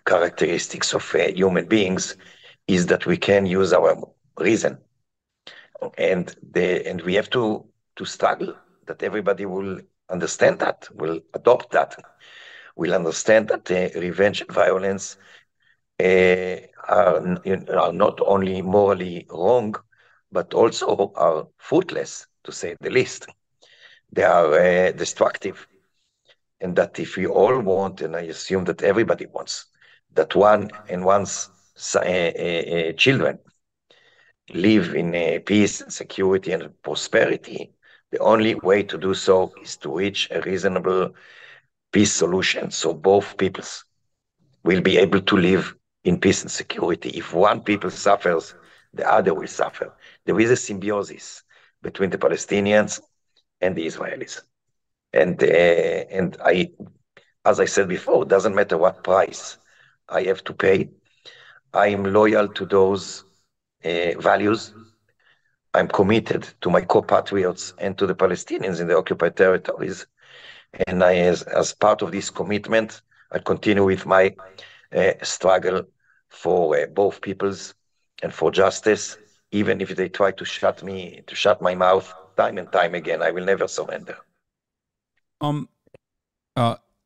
A: characteristics of human beings, is that we can use our reason. And we have to struggle, that everybody will understand that, will adopt that, will understand that revenge and violence are not only morally wrong, but also are fruitless, to say the least. They are destructive. And that if we all want, and I assume that everybody wants, that one's children live in peace and security and prosperity, the only way to do so is to reach a reasonable peace solution, so both peoples will be able to live in peace and security. If one people suffers, the other will suffer. There is a symbiosis between the Palestinians and the Israelis. And as I said before, it doesn't matter what price I have to pay. I am loyal to those values. I'm committed to my compatriots and to the Palestinians in the occupied territories. And as part of this commitment, I continue with my struggle for both peoples and for justice, even if they try to shut my mouth time and time again. I will never surrender.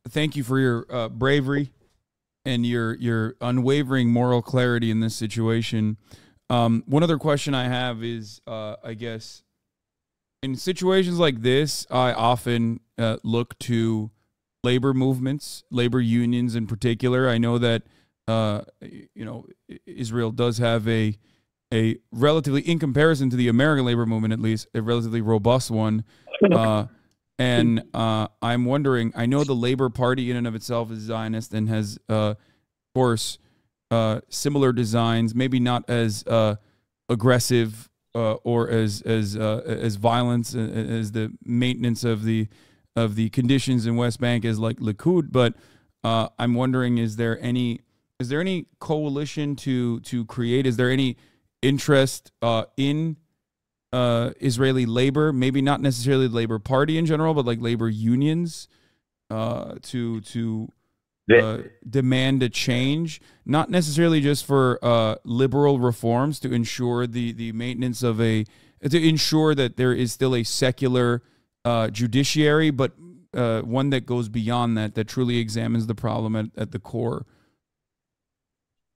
B: Thank you for your bravery and your unwavering moral clarity in this situation. One other question I have is, I guess, in situations like this, I often look to labor movements, labor unions in particular. I know that Israel does have a relatively, in comparison to the American labor movement at least, a relatively robust one. And I'm wondering, I know the Labor Party in and of itself is Zionist and has, of course, similar designs, maybe not as aggressive or as violent as the maintenance of the conditions in West Bank as like Likud. But I'm wondering, is there any coalition to create? Is there any interest in Israeli labor, maybe not necessarily the Labor Party in general, but like labor unions to demand a change, not necessarily just for liberal reforms to ensure the maintenance of to ensure that there is still a secular judiciary, but one that goes beyond that truly examines the problem at the core?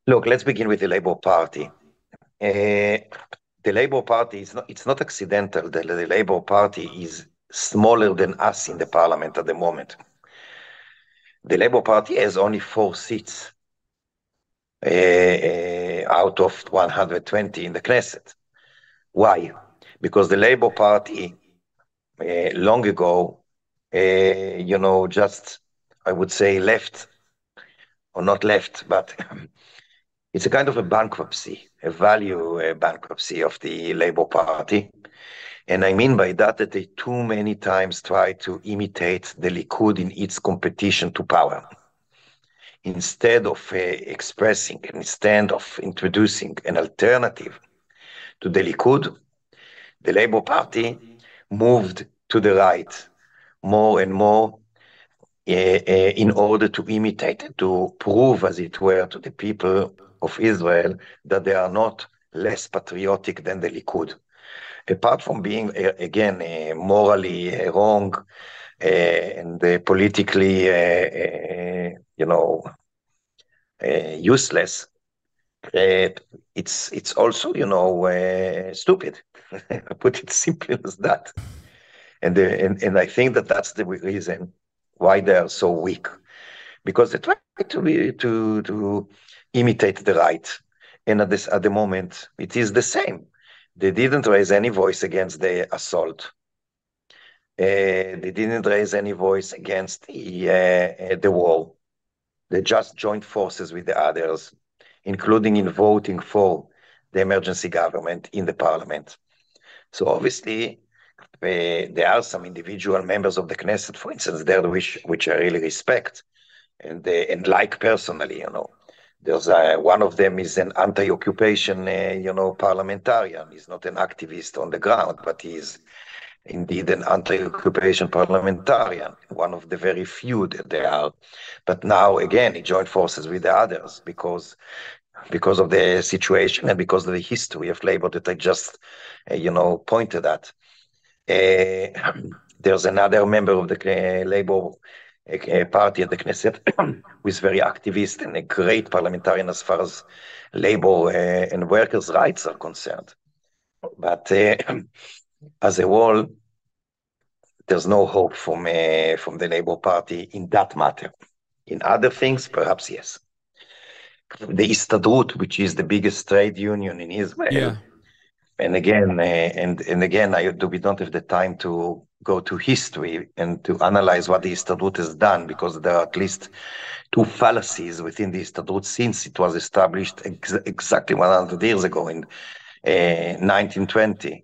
A: Look, let's begin with the Labor Party. The Labor Party it's not accidental that the Labor Party is smaller than us in the parliament at the moment. The Labor Party has only 4 seats out of 120 in the Knesset. Why? Because the Labor Party long ago, just, I would say, left, or not left, but it's a kind of a bankruptcy, a value bankruptcy of the Labor Party. And I mean by that they too many times try to imitate the Likud in its competition to power. Instead of expressing, instead of introducing an alternative to the Likud, the Labor Party moved to the right more and more in order to imitate, to prove, as it were, to the people of Israel that they are not less patriotic than the Likud. Apart from being, again, morally wrong and politically, useless, it's also, stupid. I put it simply as that. And I think that's the reason why they are so weak, because they try to imitate the right, and at the moment it is the same. They didn't raise any voice against the assault. They didn't raise any voice against the war. They just joined forces with the others, including in voting for the emergency government in the parliament. So obviously, there are some individual members of the Knesset, for instance, there which I really respect and like personally. There's one of them is an anti-occupation, parliamentarian. He's not an activist on the ground, but he's indeed an anti-occupation parliamentarian, one of the very few that there are. But now, again, he joined forces with the others because of the situation and because of the history of labor that I just, pointed at. There's another member of the Labor Party at the Knesset who is very activist and a great parliamentarian as far as labor and workers' rights are concerned. But as a whole, there's no hope from the Labor Party in that matter. In other things, perhaps yes. The Histadrut, which is the biggest trade union in Israel,
B: yeah.
A: And again, we don't have the time to go to history and to analyze what the Histadrut has done, because there are at least 2 fallacies within the Histadrut since it was established exactly 100 years ago in 1920.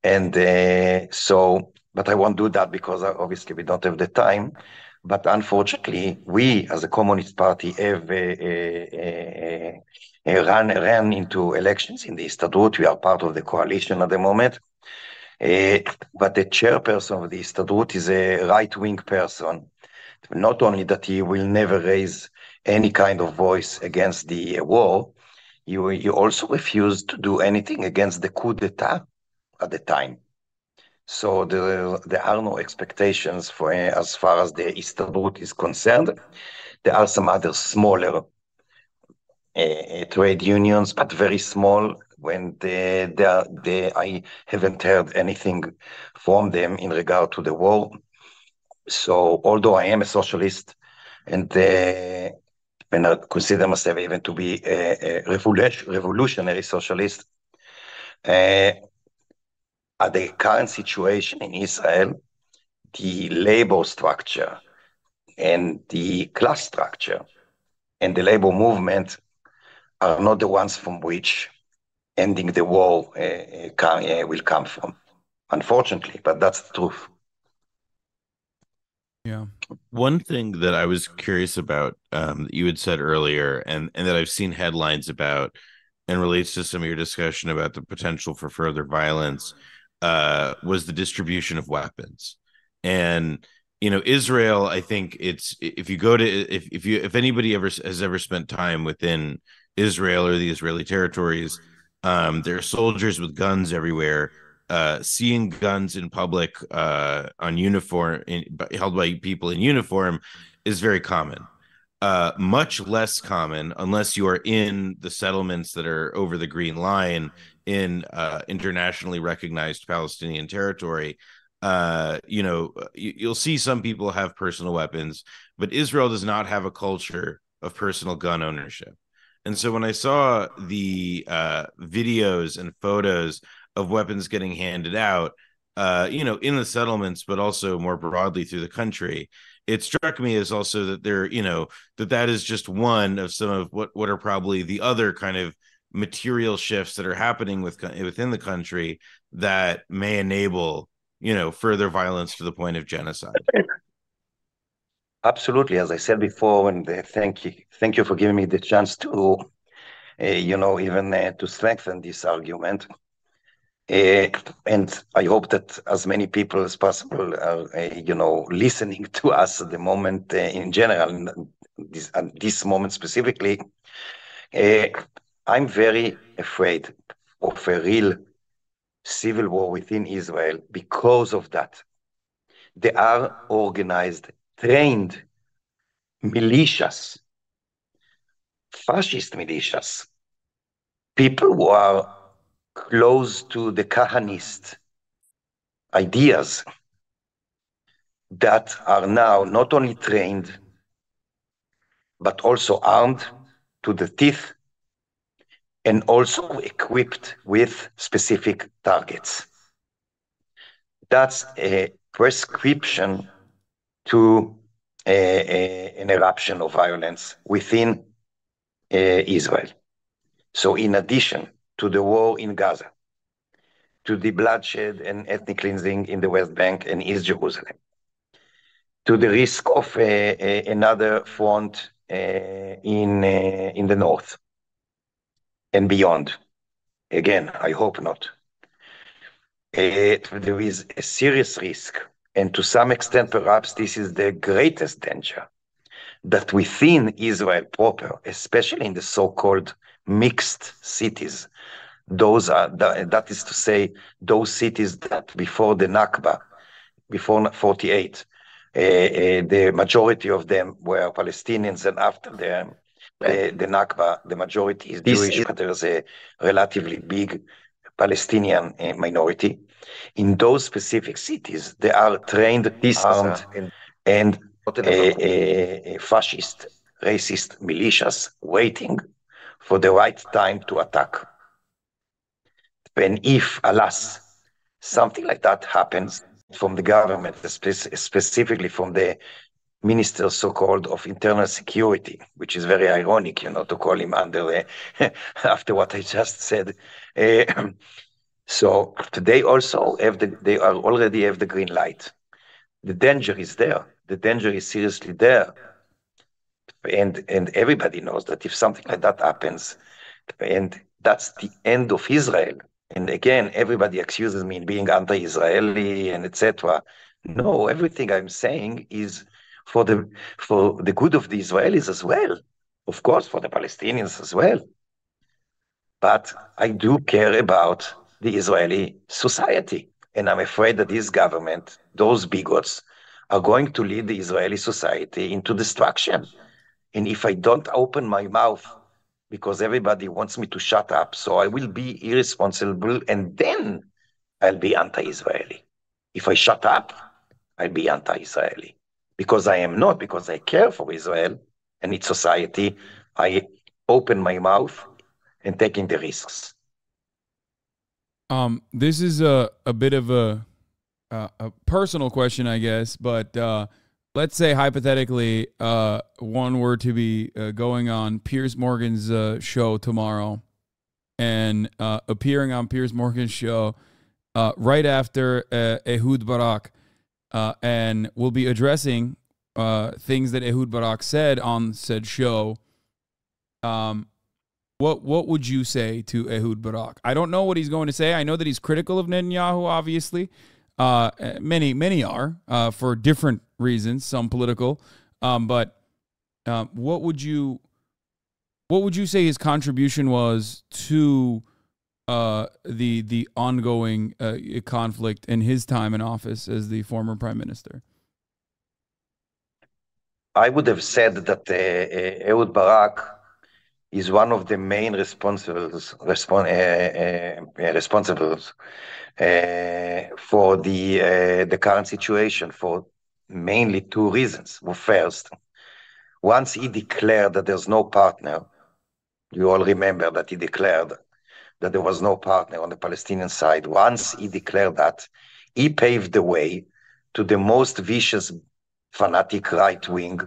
A: And but I won't do that because obviously we don't have the time. But unfortunately, we as a Communist Party have ran into elections in the Histadrut. We are part of the coalition at the moment. But the chairperson of the Histadrut is a right-wing person. Not only that he will never raise any kind of voice against the war, he also refused to do anything against the coup d'etat at the time. So there are no expectations for as far as the Histadrut is concerned. There are some other smaller trade unions, but very small. I haven't heard anything from them in regard to the war. So although I am a socialist and I consider myself even to be a revolutionary socialist, at the current situation in Israel, the labor structure and the class structure and the labor movement are not the ones from which ending the war will come from, unfortunately, but that's the truth.
B: Yeah.
C: One thing that I was curious about that you had said earlier, and that I've seen headlines about, and relates to some of your discussion about the potential for further violence, was the distribution of weapons. And Israel, I think if you go to if anybody has ever spent time within Israel or the Israeli territories, there are soldiers with guns everywhere. Seeing guns in public on uniform held by people in uniform is very common. Much less common unless you are in the settlements that are over the Green Line in internationally recognized Palestinian territory. You'll see some people have personal weapons, but Israel does not have a culture of personal gun ownership. And so when I saw the videos and photos of weapons getting handed out, in the settlements, but also more broadly through the country, it struck me as also that that is just one of some of what are probably the other kind of material shifts that are happening within the country that may enable, further violence to the point of genocide.
A: Absolutely, as I said before, and thank you for giving me the chance to, even to strengthen this argument. And I hope that as many people as possible are, listening to us at the moment in general, at this moment specifically. I'm very afraid of a real civil war within Israel because of that. There are organized, trained militias, fascist militias, people who are close to the Kahanist ideas that are now not only trained, but also armed to the teeth and also equipped with specific targets. That's a prescription to an eruption of violence within Israel. So in addition to the war in Gaza, to the bloodshed and ethnic cleansing in the West Bank and East Jerusalem, to the risk of another front in the north and beyond. Again, I hope not. There is a serious risk, and to some extent, perhaps this is the greatest danger, that within Israel proper, especially in the so-called mixed cities, that is to say, those cities that before the Nakba, before 48, the majority of them were Palestinians, and after the Nakba, the majority is Jewish, but there's a relatively big Palestinian minority. In those specific cities, there are trained, armed, and fascist, racist militias waiting for the right time to attack. And if, alas, something like that happens from the government, specifically from the Minister so-called of Internal Security, which is very ironic, to call him under after what I just said. So they also they already have the green light. The danger is there. the danger is seriously there. And everybody knows that if something like that happens, and that's the end of Israel. And again, everybody accuses me of being anti-Israeli and etc. No, everything I'm saying is for the good of the Israelis as well. Of course, for the Palestinians as well. But I do care about the Israeli society. And I'm afraid that this government, those bigots, are going to lead the Israeli society into destruction. And if I don't open my mouth because everybody wants me to shut up, so I will be irresponsible and then I'll be anti-Israeli. If I shut up, I'll be anti-Israeli. Because I am not, because I care for Israel and its society, I open my mouth and taking the risks.
B: This is a bit of a personal question, I guess, but let's say hypothetically, one were to be going on Piers Morgan's show tomorrow and appearing on Piers Morgan's show right after Ehud Barak, and we'll be addressing things that Ehud Barak said on said show. What would you say to Ehud Barak? I don't know what he's going to say. I know that he's critical of Netanyahu, obviously. Many are for different reasons, some political. But what would you say his contribution was to the ongoing conflict in his time in office as the former prime minister?
A: I would have said that Ehud Barak is one of the main responsibles for the current situation for mainly two reasons. Well, first, once he declared that there's no partner, you all remember that he declared that there was no partner on the Palestinian side. Once he declared that, he paved the way to the most vicious, fanatic right wing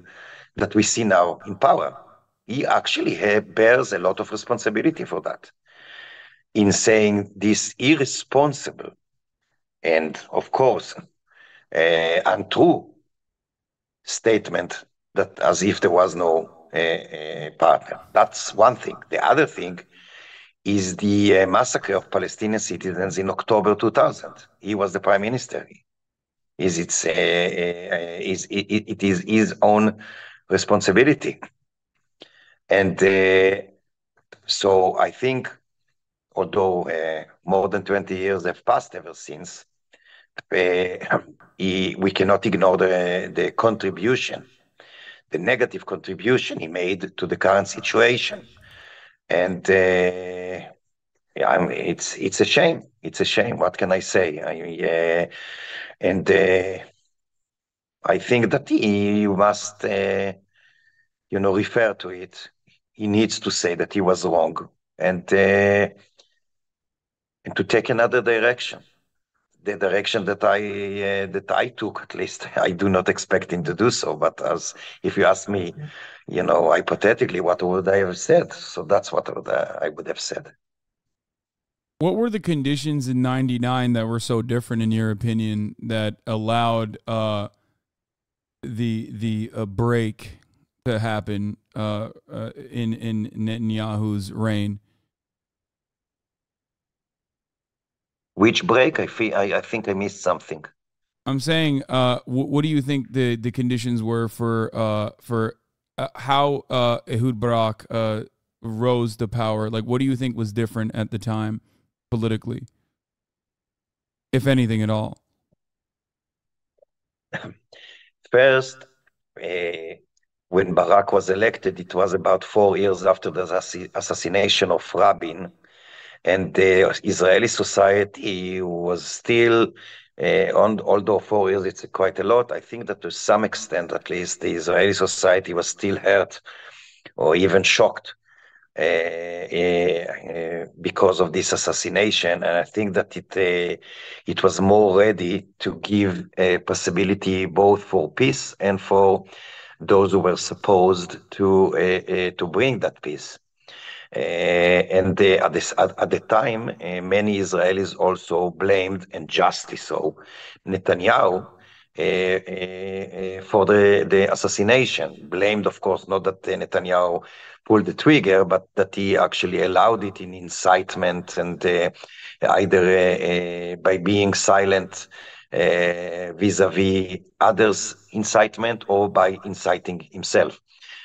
A: that we see now in power. He actually bears a lot of responsibility for that in saying this irresponsible and, of course, untrue statement that as if there was no partner. That's one thing. The other thing is the massacre of Palestinian citizens in October 2000. He was the prime minister. It is his own responsibility. And so I think, although more than 20 years have passed ever since, we cannot ignore the contribution, the negative contribution he made to the current situation. And it's a shame. It's a shame. What can I say? I think that he must, refer to it. He needs to say that he was wrong and to take another direction. The direction that I took, at least, I do not expect him to do so. But if you ask me, hypothetically, what would I have said? So that's what I would have said.
B: What were the conditions in '99 that were so different, in your opinion, that allowed the break to happen in Netanyahu's reign?
A: Which break? I think I missed something.
B: I'm saying, what do you think the conditions were for how Ehud Barak rose to power? Like, what do you think was different at the time politically, if anything at all?
A: First, when Barak was elected, it was about 4 years after the assassination of Rabin. And the Israeli society was still, although 4 years, it's quite a lot, I think that to some extent, at least, the Israeli society was still hurt or even shocked because of this assassination. And I think that it was more ready to give a possibility both for peace and for those who were supposed to bring that peace. And at the time, many Israelis also blamed, and justly so, Netanyahu, for the assassination. Blamed, of course, not that Netanyahu pulled the trigger, but that he actually allowed it in incitement and either by being silent vis-a-vis others' incitement or by inciting himself.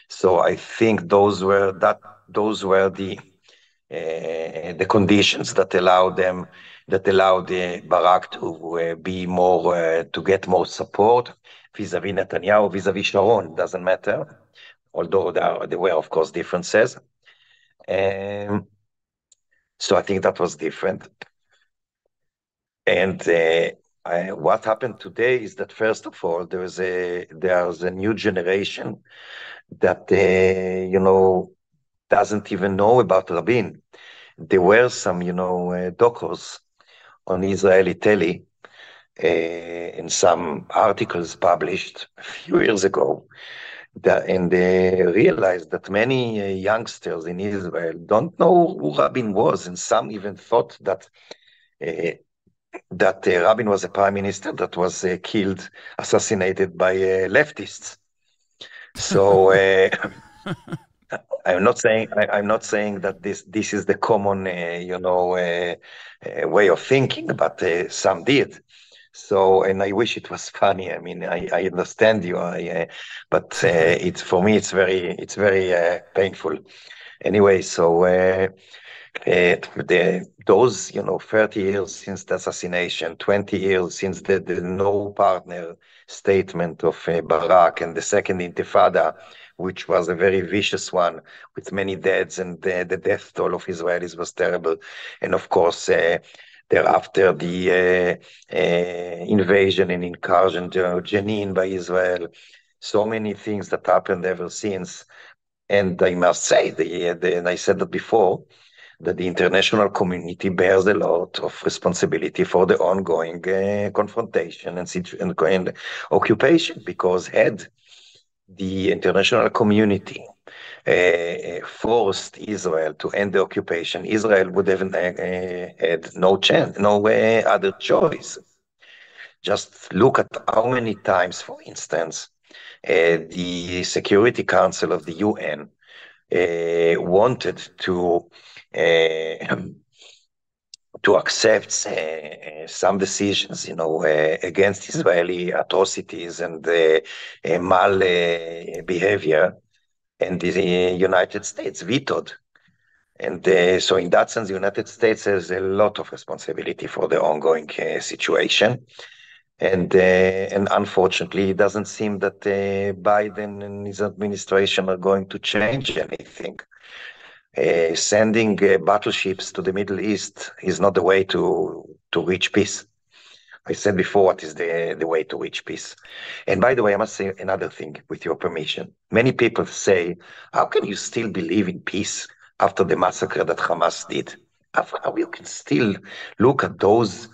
A: So I think those were the conditions that allowed Barak to be more to get more support vis-a-vis Netanyahu, vis-a-vis Sharon. Doesn't matter, although there were of course differences. So I think that was different. And what happened today is that first of all there's a new generation that doesn't even know about Rabin. There were some, docos on Israeli telly in some articles published a few years ago, and they realized that many youngsters in Israel don't know who Rabin was, and some even thought that Rabin was a prime minister that was assassinated by leftists. So I'm not saying that this is the common way of thinking, but some did. So, and I wish it was funny. I mean, I understand you, but it's for me it's very painful. Anyway, so those 30 years since the assassination, 20 years since the no partner statement of Barak and the second Intifada, which was a very vicious one with many deaths, and the death toll of Israelis was terrible. And of course, thereafter, the invasion and incursion to Jenin by Israel, so many things that happened ever since. And I must say, and I said that before, that the international community bears a lot of responsibility for the ongoing confrontation and occupation, because had the international community forced Israel to end the occupation, Israel would have had no chance, no other choice. Just look at how many times, for instance, the Security Council of the UN wanted to accept some decisions, against Israeli atrocities and mal behavior, and the United States vetoed. And so in that sense, the United States has a lot of responsibility for the ongoing situation. And unfortunately, it doesn't seem that Biden and his administration are going to change anything. Sending battleships to the Middle East is not the way to reach peace. I said before, what is the way to reach peace? And by the way, I must say another thing, with your permission. Many people say, how can you still believe in peace after the massacre that Hamas did? How you can still look at those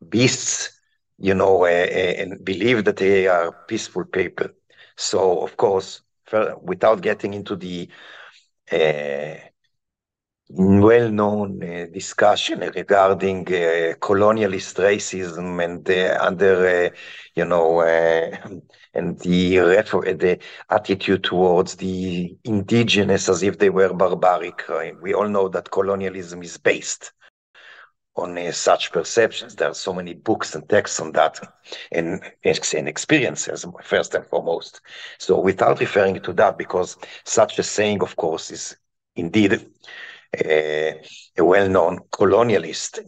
A: beasts, and believe that they are peaceful people? So, of course, without getting into the well-known discussion regarding colonialist racism and and the attitude towards the indigenous as if they were barbaric. We all know that colonialism is based on such perceptions. There are so many books and texts on that, and experiences, first and foremost. So without referring to that, because such a saying, of course, is indeed a well-known colonialist,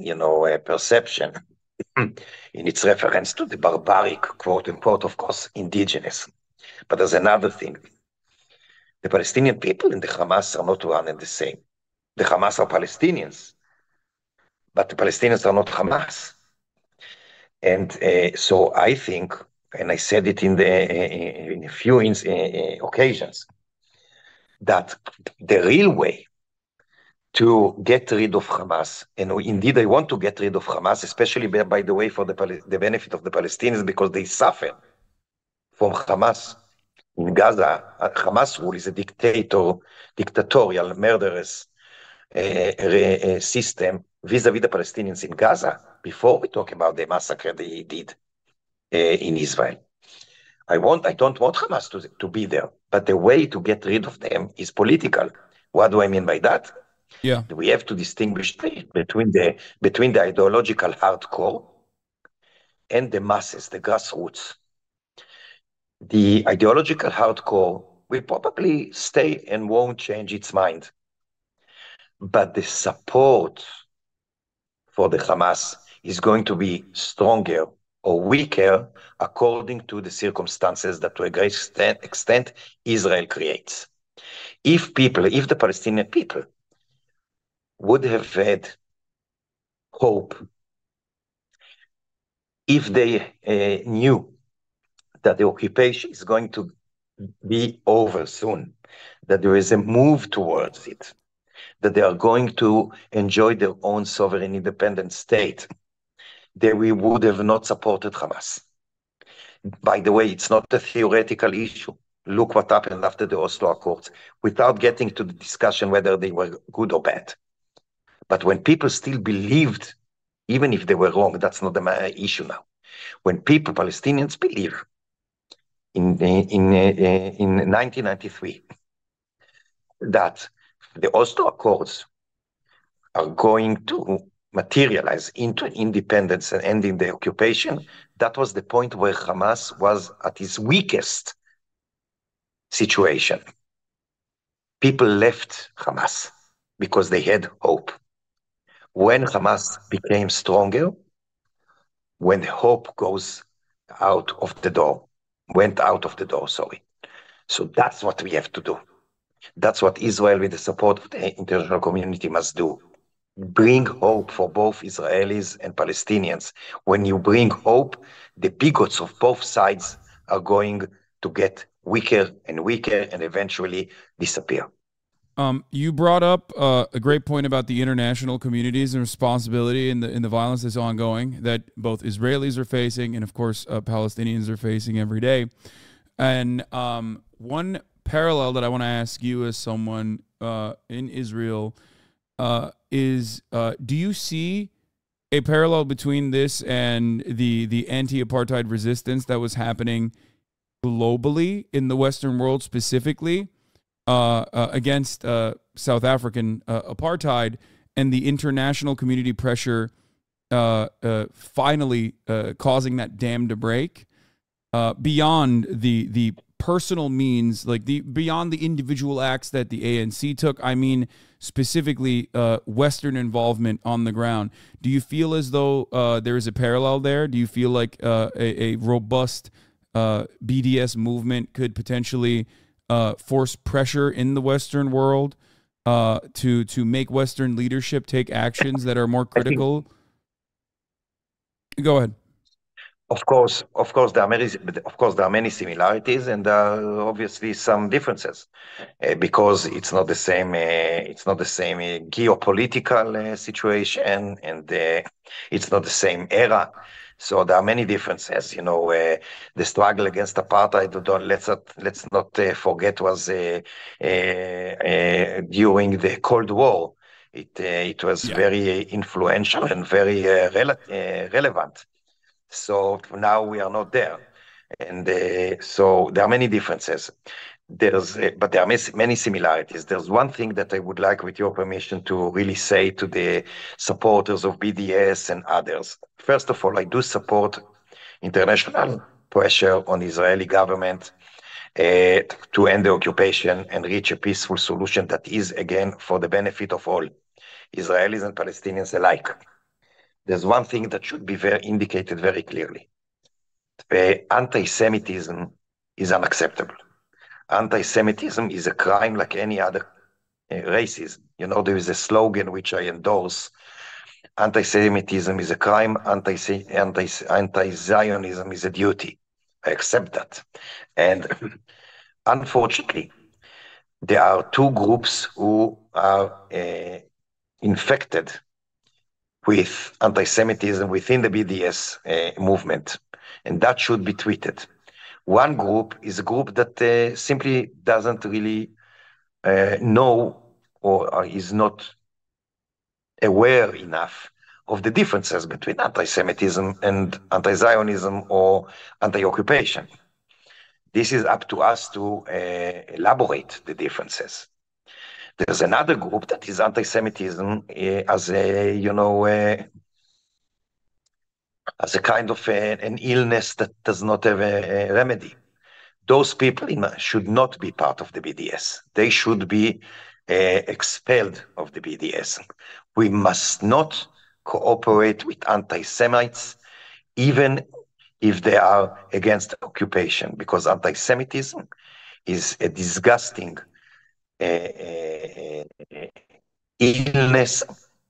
A: perception in its reference to the barbaric, quote unquote, of course, indigenous. But there's another thing. The Palestinian people in the Hamas are not one and the same. The Hamas are Palestinians, but the Palestinians are not Hamas. And so I think, and I said it in a few occasions, that the real way to get rid of Hamas, and indeed I want to get rid of Hamas, especially by the way for the benefit of the Palestinians, because they suffer from Hamas in Gaza. Hamas rule is a dictatorial, murderous system vis-a-vis the Palestinians in Gaza, before we talk about the massacre they did. in Israel. I don't want Hamas to be there, but the way to get rid of them is political. What do I mean by that?
B: Yeah.
A: We have to distinguish between the ideological hardcore and the masses, the grassroots. The ideological hardcore will probably stay and won't change its mind. But the support for the Hamas is going to be stronger or weaker according to the circumstances that to a great extent Israel creates. If the Palestinian people would have had hope, if they knew that the occupation is going to be over soon, that there is a move towards it, that they are going to enjoy their own sovereign independent state, that we would have not supported Hamas. By the way, it's not a theoretical issue. Look what happened after the Oslo Accords, without getting to the discussion whether they were good or bad. But when people still believed, even if they were wrong, that's not the issue now. When Palestinians believe in 1993 that the Oslo Accords are going to materialize into independence and ending the occupation, that was the point where Hamas was at its weakest situation. People left Hamas because they had hope. When Hamas became stronger, when the hope went out of the door, sorry. So that's what we have to do. That's what Israel, with the support of the international community, must do. Bring hope for both Israelis and Palestinians. When you bring hope, the bigots of both sides are going to get weaker and weaker and eventually disappear.
B: You brought up a great point about the international communities and responsibility in the violence that's ongoing that both Israelis are facing and, of course, Palestinians are facing every day. And one parallel that I want to ask you as someone in Israel is, do you see a parallel between this and the anti-apartheid resistance that was happening globally in the Western world, specifically against South African apartheid, and the international community pressure finally causing that dam to break beyond the personal means, like beyond the individual acts that the ANC took? I mean, specifically Western involvement on the ground. Do you feel as though there is a parallel there? Do you feel like a robust BDS movement could potentially force pressure in the Western world to make Western leadership take actions that are more critical? Go ahead.
A: Of course, there are many similarities, and there are obviously some differences because it's not the same. It's not the same geopolitical situation, and it's not the same era. So there are many differences. You know, the struggle against apartheid. Let's not forget was during the Cold War. It was very influential and very relevant. So now we are not there, and so there are many differences. But there are many similarities. There's one thing that I would like, with your permission, to really say to the supporters of BDS and others. First of all, I do support international pressure on the Israeli government to end the occupation and reach a peaceful solution that is, again, for the benefit of all, Israelis and Palestinians alike. There's one thing that should be indicated very clearly. Anti-Semitism is unacceptable. Anti-Semitism is a crime like any other racism. You know, there is a slogan which I endorse. Anti-Semitism is a crime. Anti-Zionism is a duty. I accept that. And unfortunately, there are two groups who are infected with anti-Semitism within the BDS movement, and that should be treated. One group is a group that simply doesn't really know or is not aware enough of the differences between anti-Semitism and anti-Zionism or anti-occupation. This is up to us to elaborate the differences. There's another group that is anti-Semitism as a kind of an illness that does not have a remedy. Those people should not be part of the BDS. They should be expelled of the BDS. We must not cooperate with anti-Semites, even if they are against occupation, because anti-Semitism is a disgusting illness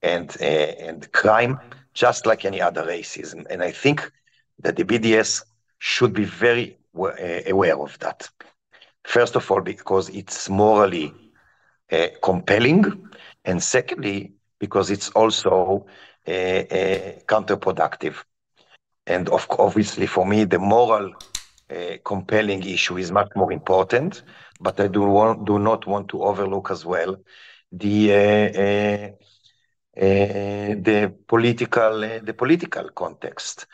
A: and crime, just like any other racism. And I think that the BDS should be very aware of that. First of all, because it's morally compelling, and secondly, because it's also counterproductive. And obviously, for me, the moral compelling issue is much more important, but I do not want to overlook as well the political context,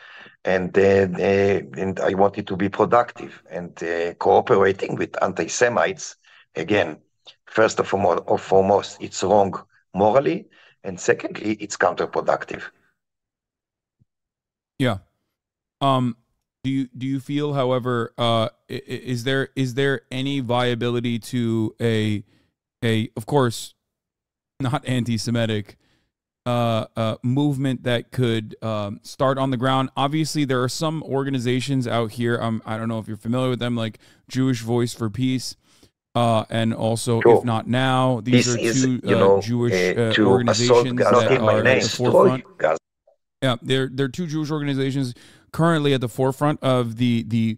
A: and I want it to be productive and cooperating with anti-Semites. Again, first of foremost, it's wrong morally, and secondly, it's counterproductive.
B: Yeah. Do you feel, however, is there any viability to a of course not anti-Semitic movement that could start on the ground? Obviously, there are some organizations out here. I don't know if you're familiar with them, like Jewish Voice for Peace, and also, sure, If Not Now. These are two Jewish organizations that are at the forefront. Yeah, they're two Jewish organizations currently at the forefront of the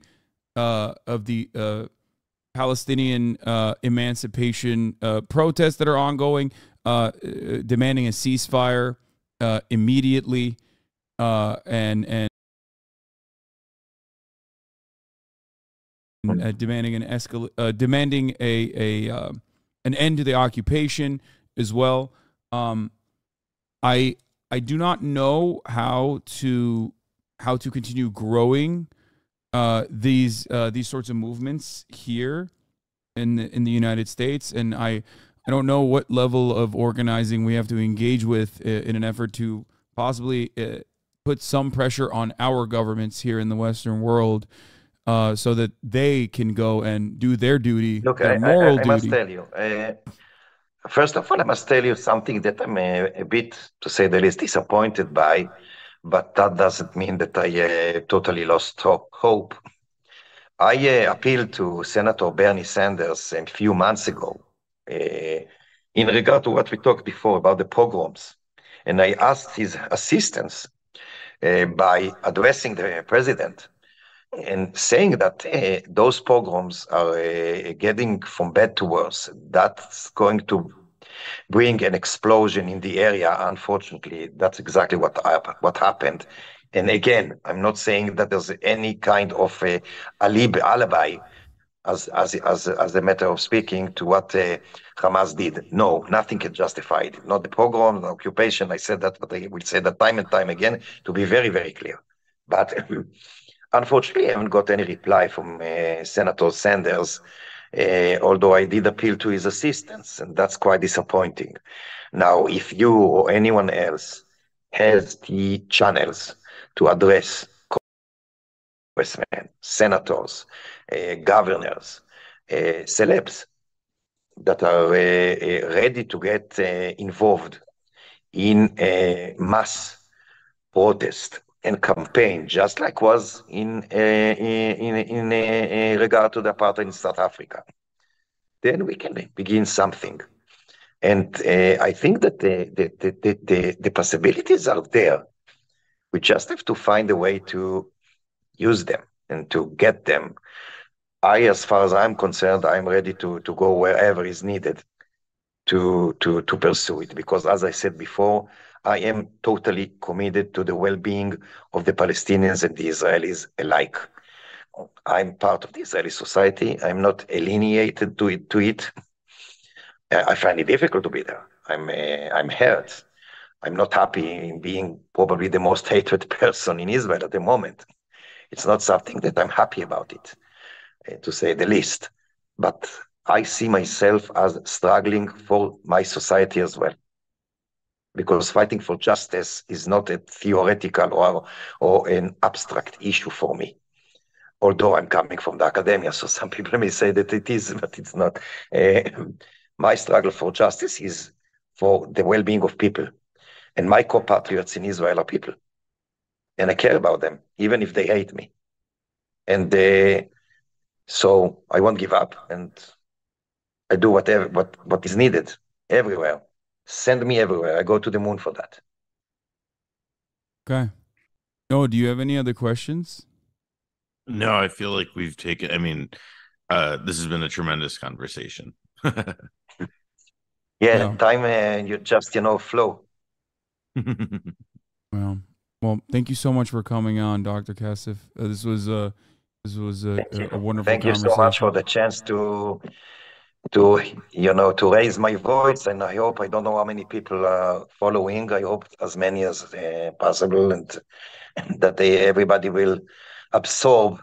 B: Palestinian emancipation protests that are ongoing, demanding a ceasefire immediately, and demanding demanding an end to the occupation as well. I do not know how to continue growing these sorts of movements here in the United States, and I don't know what level of organizing we have to engage with in an effort to possibly put some pressure on our governments here in the Western world, so that they can go and do their duty, their moral duty.
A: I must tell you. First of all, I must tell you something that I'm a bit, to say the least, disappointed by, but that doesn't mean that I totally lost hope. I appealed to Senator Bernie Sanders a few months ago in regard to what we talked before about the pogroms, and I asked his assistance by addressing the president and saying that those pogroms are getting from bad to worse. That's going to bring an explosion in the area. Unfortunately, that's exactly what happened. And again, I'm not saying that there's any kind of alibi, as a matter of speaking, to what Hamas did. No, nothing can justify it. Not the pogrom, the occupation. I said that, but I will say that time and time again to be very, very clear. But unfortunately, I haven't got any reply from Senator Sanders, although I did appeal to his assistance, and that's quite disappointing. Now, if you or anyone else has the channels to address congressmen, senators, governors, celebs that are ready to get involved in mass protest and campaign, just like was in regard to the apartheid in South Africa, then we can begin something. And I think that the possibilities are there. We just have to find a way to use them and to get them. As far as I'm concerned, I'm ready to go wherever is needed to pursue it, because as I said before, I am totally committed to the well-being of the Palestinians and the Israelis alike. I'm part of the Israeli society. I'm not alienated to it. I find it difficult to be there. I'm hurt. I'm not happy in being probably the most hated person in Israel at the moment. It's not something that I'm happy about it, to say the least. But I see myself as struggling for my society as well. Because fighting for justice is not a theoretical or an abstract issue for me. Although I'm coming from the academia, so some people may say that it is, but it's not. My struggle for justice is for the well-being of people. And my compatriots in Israel are people. And I care about them, even if they hate me. And so I won't give up, and I do whatever what is needed everywhere. Send me everywhere. I go to the moon for that.
B: Okay. Noah, do you have any other questions?
C: No, I feel like we've taken, I mean, this has been a tremendous conversation.
A: Yeah, time you just flow.
B: Well, thank you so much for coming on, Dr. Kassif. This was a wonderful
A: Thank you
B: conversation.
A: so much for the chance to raise my voice, and I hope, I don't know how many people are following. I hope as many as possible, and that everybody will absorb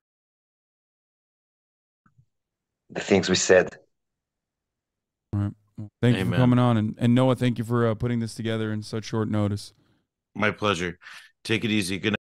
A: the things we said.
B: All right. Well, thank you for coming on, and Noah, thank you for putting this together in such short notice.
C: My pleasure. Take it easy. Good night.